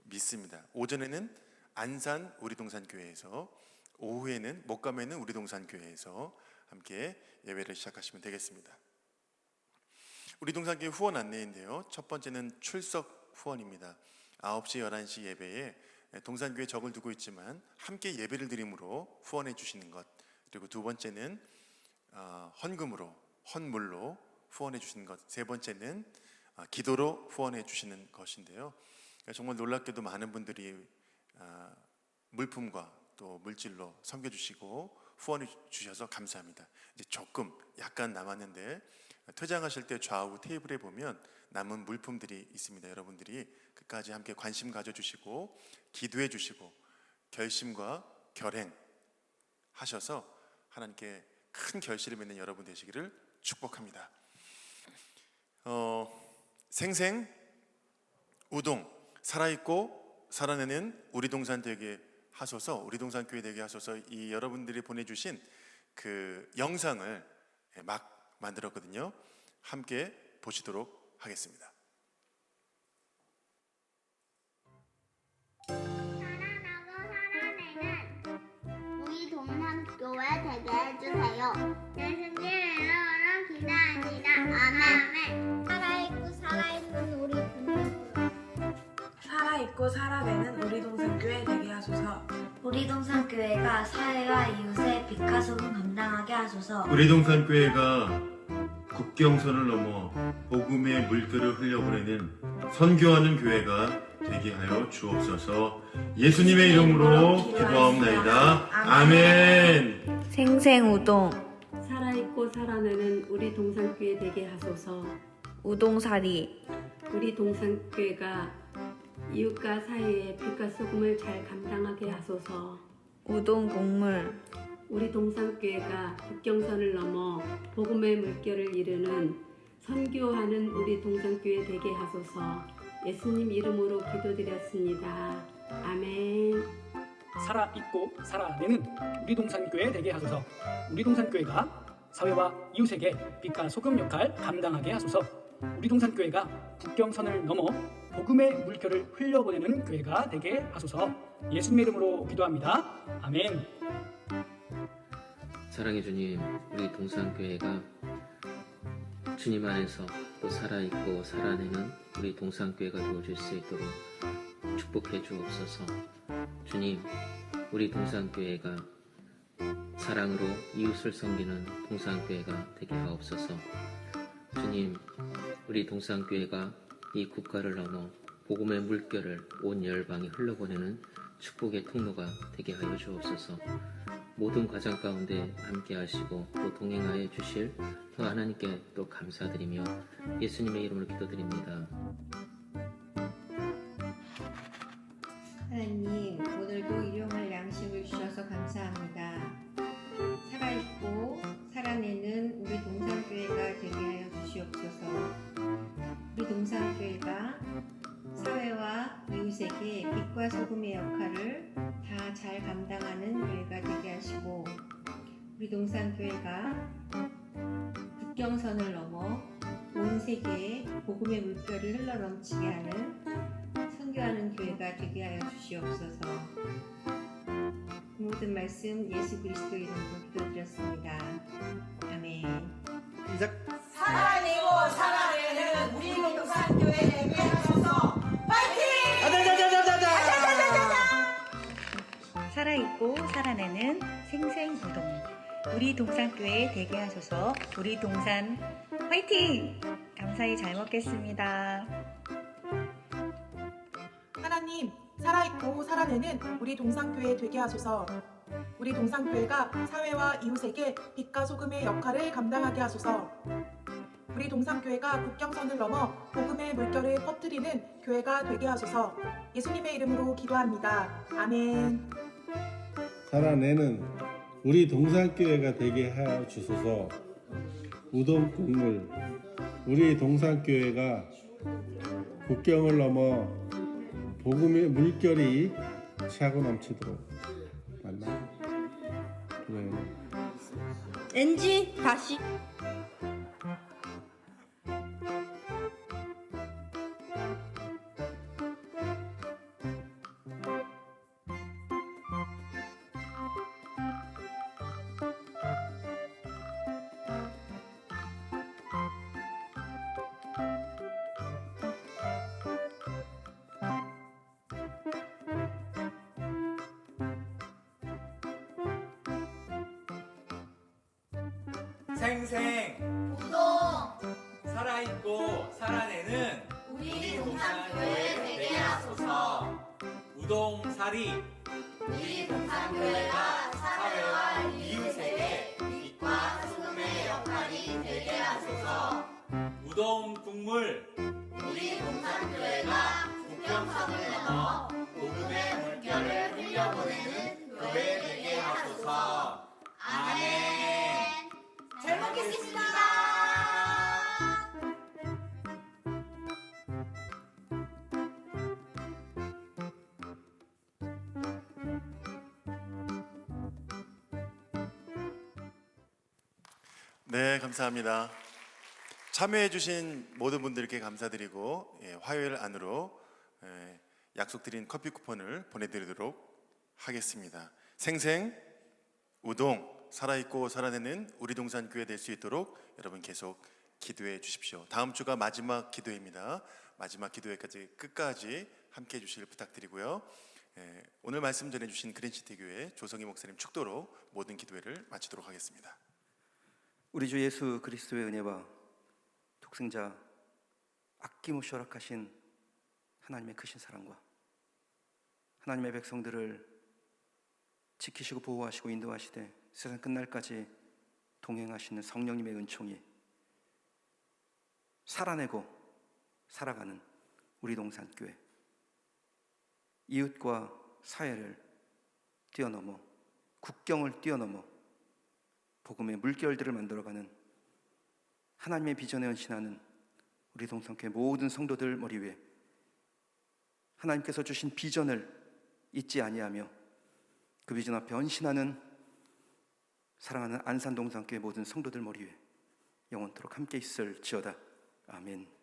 믿습니다. 오전에는 안산 우리동산 교회에서, 오후에는 목감에 있는 우리동산 교회에서 함께 예배를 시작하시면 되겠습니다. 우리동산 교회 후원 안내인데요. 첫 번째는 출석 후원입니다. 9시, 11시 예배에 동산교회 적을 두고 있지만 함께 예배를 드림으로 후원해 주시는 것, 그리고 두 번째는 헌금으로, 헌물로 후원해 주시는 것, 세 번째는 기도로 후원해 주시는 것인데요. 정말 놀랍게도 많은 분들이 물품과 또 물질로 섬겨주시고 후원해 주셔서 감사합니다. 이제 조금 약간 남았는데 퇴장하실 때 좌우 테이블에 보면 남은 물품들이 있습니다. 여러분들이 끝까지 함께 관심 가져주시고 기도해 주시고 결심과 결행 하셔서 하나님께 큰 결실을 맺는 여러분 되시기를 축복합니다. 생생 우동 살아있고 살아내는 우리 동산 되게 하소서, 우리 동산 교회 되게 하소서, 이 여러분들이 보내주신 그 영상을 막 만들었거든요. 함께 보시도록 하겠습니다. 사랑하고 살아내는 우리 동산교회 되게 해주세요. 예수님 이름으로 기도합니다. 아멘. 살아있고 살아있는 우리 동산교회. 살아있고 살아내는 우리 동산교회 되게 하소서. 우리 동산교회가 사회와 이웃의 빛과 소금 감당하게 하소서. 우리 동산 교회가 국경선을 넘어 복음의 물결을 흘려보내는 선교하는 교회가 되게 하여 주옵소서. 예수님의 이름으로 기도하옵나이다. 아멘. 생생우동 살아있고 살아내는 우리 동산교회 되게 하소서. 우동사리 우리 동산교회가 이웃과 사회의 빛과 소금을 잘 감당하게 하소서. 우동국물 우리 동산교회가 국경선을 넘어 복음의 물결을 이루는 선교하는 우리 동산교회 되게 하소서. 예수님 이름으로 기도드렸습니다. 아멘. 살아있고 살아내는 우리 동산교회 되게 하소서. 우리 동산교회가 사회와 이웃에게 빛과 소금 역할 감당하게 하소서. 우리 동산교회가 국경선을 넘어 복음의 물결을 흘려보내는 교회가 되게 하소서. 예수님의 이름으로 기도합니다. 아멘. 사랑의 주님, 우리 동산교회가 주님 안에서 또 살아있고 살아내는 우리 동산교회가 되어질 수 있도록 축복해 주옵소서. 주님, 우리 동산교회가 사랑으로 이웃을 섬기는 동산교회가 되게 하옵소서. 주님, 우리 동산교회가 이 국가를 넘어 복음의 물결을 온 열방에 흘러보내는 축복의 통로가 되게 하여 주옵소서. 모든 과정 가운데 함께 하시고 또 동행하여 주실 또 하나님께 또 감사드리며 예수님의 이름으로 기도드립니다. 하나님, 오늘도 일용할 양식을 주셔서 감사합니다. 살아있고 살아내는 우리 동산교회가 되게 하여 주시옵소서. 우리 동산교회가 사회와 이웃에게 빛과 소금의 역할을 다 잘 감당하는 교회가 되게 하시고, 우리 동산교회가 국경선을 넘어 온 세계에 복음의 물결을 흘러넘치게 하는 선교하는 교회가 되게 하여 주시옵소서. 모든 말씀 예수 그리스도 이름으로 기도드렸습니다. 아멘. 살아내고 살아내는 우리 동산교회 되게 하소서. 파이팅! 살아있고 살아내는 생생우동 우리 동산교회 되게 하소서. 우리 동산 화이팅! 감사히 잘 먹겠습니다. 하나님, 살아있고 살아내는 우리 동산교회 되게 하소서. 우리 동산교회가 사회와 이웃에게 빛과 소금의 역할을 감당하게 하소서. 우리 동산교회가 국경선을 넘어 복음의 물결을 퍼뜨리는 교회가 되게 하소서. 예수님의 이름으로 기도합니다. 아멘. 살아내는 우리 동산교회가 되게 하여 주소서. 우동 국물 우리 동산교회가 국경을 넘어 복음의 물결이 차고 넘치도록 맞나? 네. NG 다시. 생생 우동 살아있고 살아내는 우리 동산교회 되게 하소서. 우동살이 우리 동산교회가 사회와 이웃에게 빛과 소금의 역할이 되게 하소서. 우동 국물 우리 동산교회가 국경선을 넘어 복음의 물결을 흘려보내는 교회 되게 하소서. 아멘. 잘 먹겠습니다. 네, 감사합니다. 참여해주신 모든 분들께 감사드리고 화요일 안으로 약속드린 커피 쿠폰을 보내드리도록 하겠습니다. 생생 우동 살아있고 살아내는 우리 동산교회 될 수 있도록 여러분 계속 기도해 주십시오. 다음 주가 마지막 기도회입니다. 마지막 기도회까지 끝까지 함께해 주시길 부탁드리고요. 오늘 말씀 전해주신 그린시티 교회 조성희 목사님 축도로 모든 기도회를 마치도록 하겠습니다. 우리 주 예수 그리스도의 은혜와 독생자 아낌없이 허락하신 하나님의 크신 사랑과 하나님의 백성들을 지키시고 보호하시고 인도하시되 세상 끝날까지 동행하시는 성령님의 은총이 살아내고 살아가는 우리 동산교회, 이웃과 사회를 뛰어넘어 국경을 뛰어넘어 복음의 물결들을 만들어가는 하나님의 비전에 헌신하는 우리 동산교회 모든 성도들 머리 위에 하나님께서 주신 비전을 잊지 아니하며 그 비전 앞에 헌신하는 사랑하는 안산동산교회 모든 성도들 머리 위에 영원토록 함께 있을지어다. 아멘.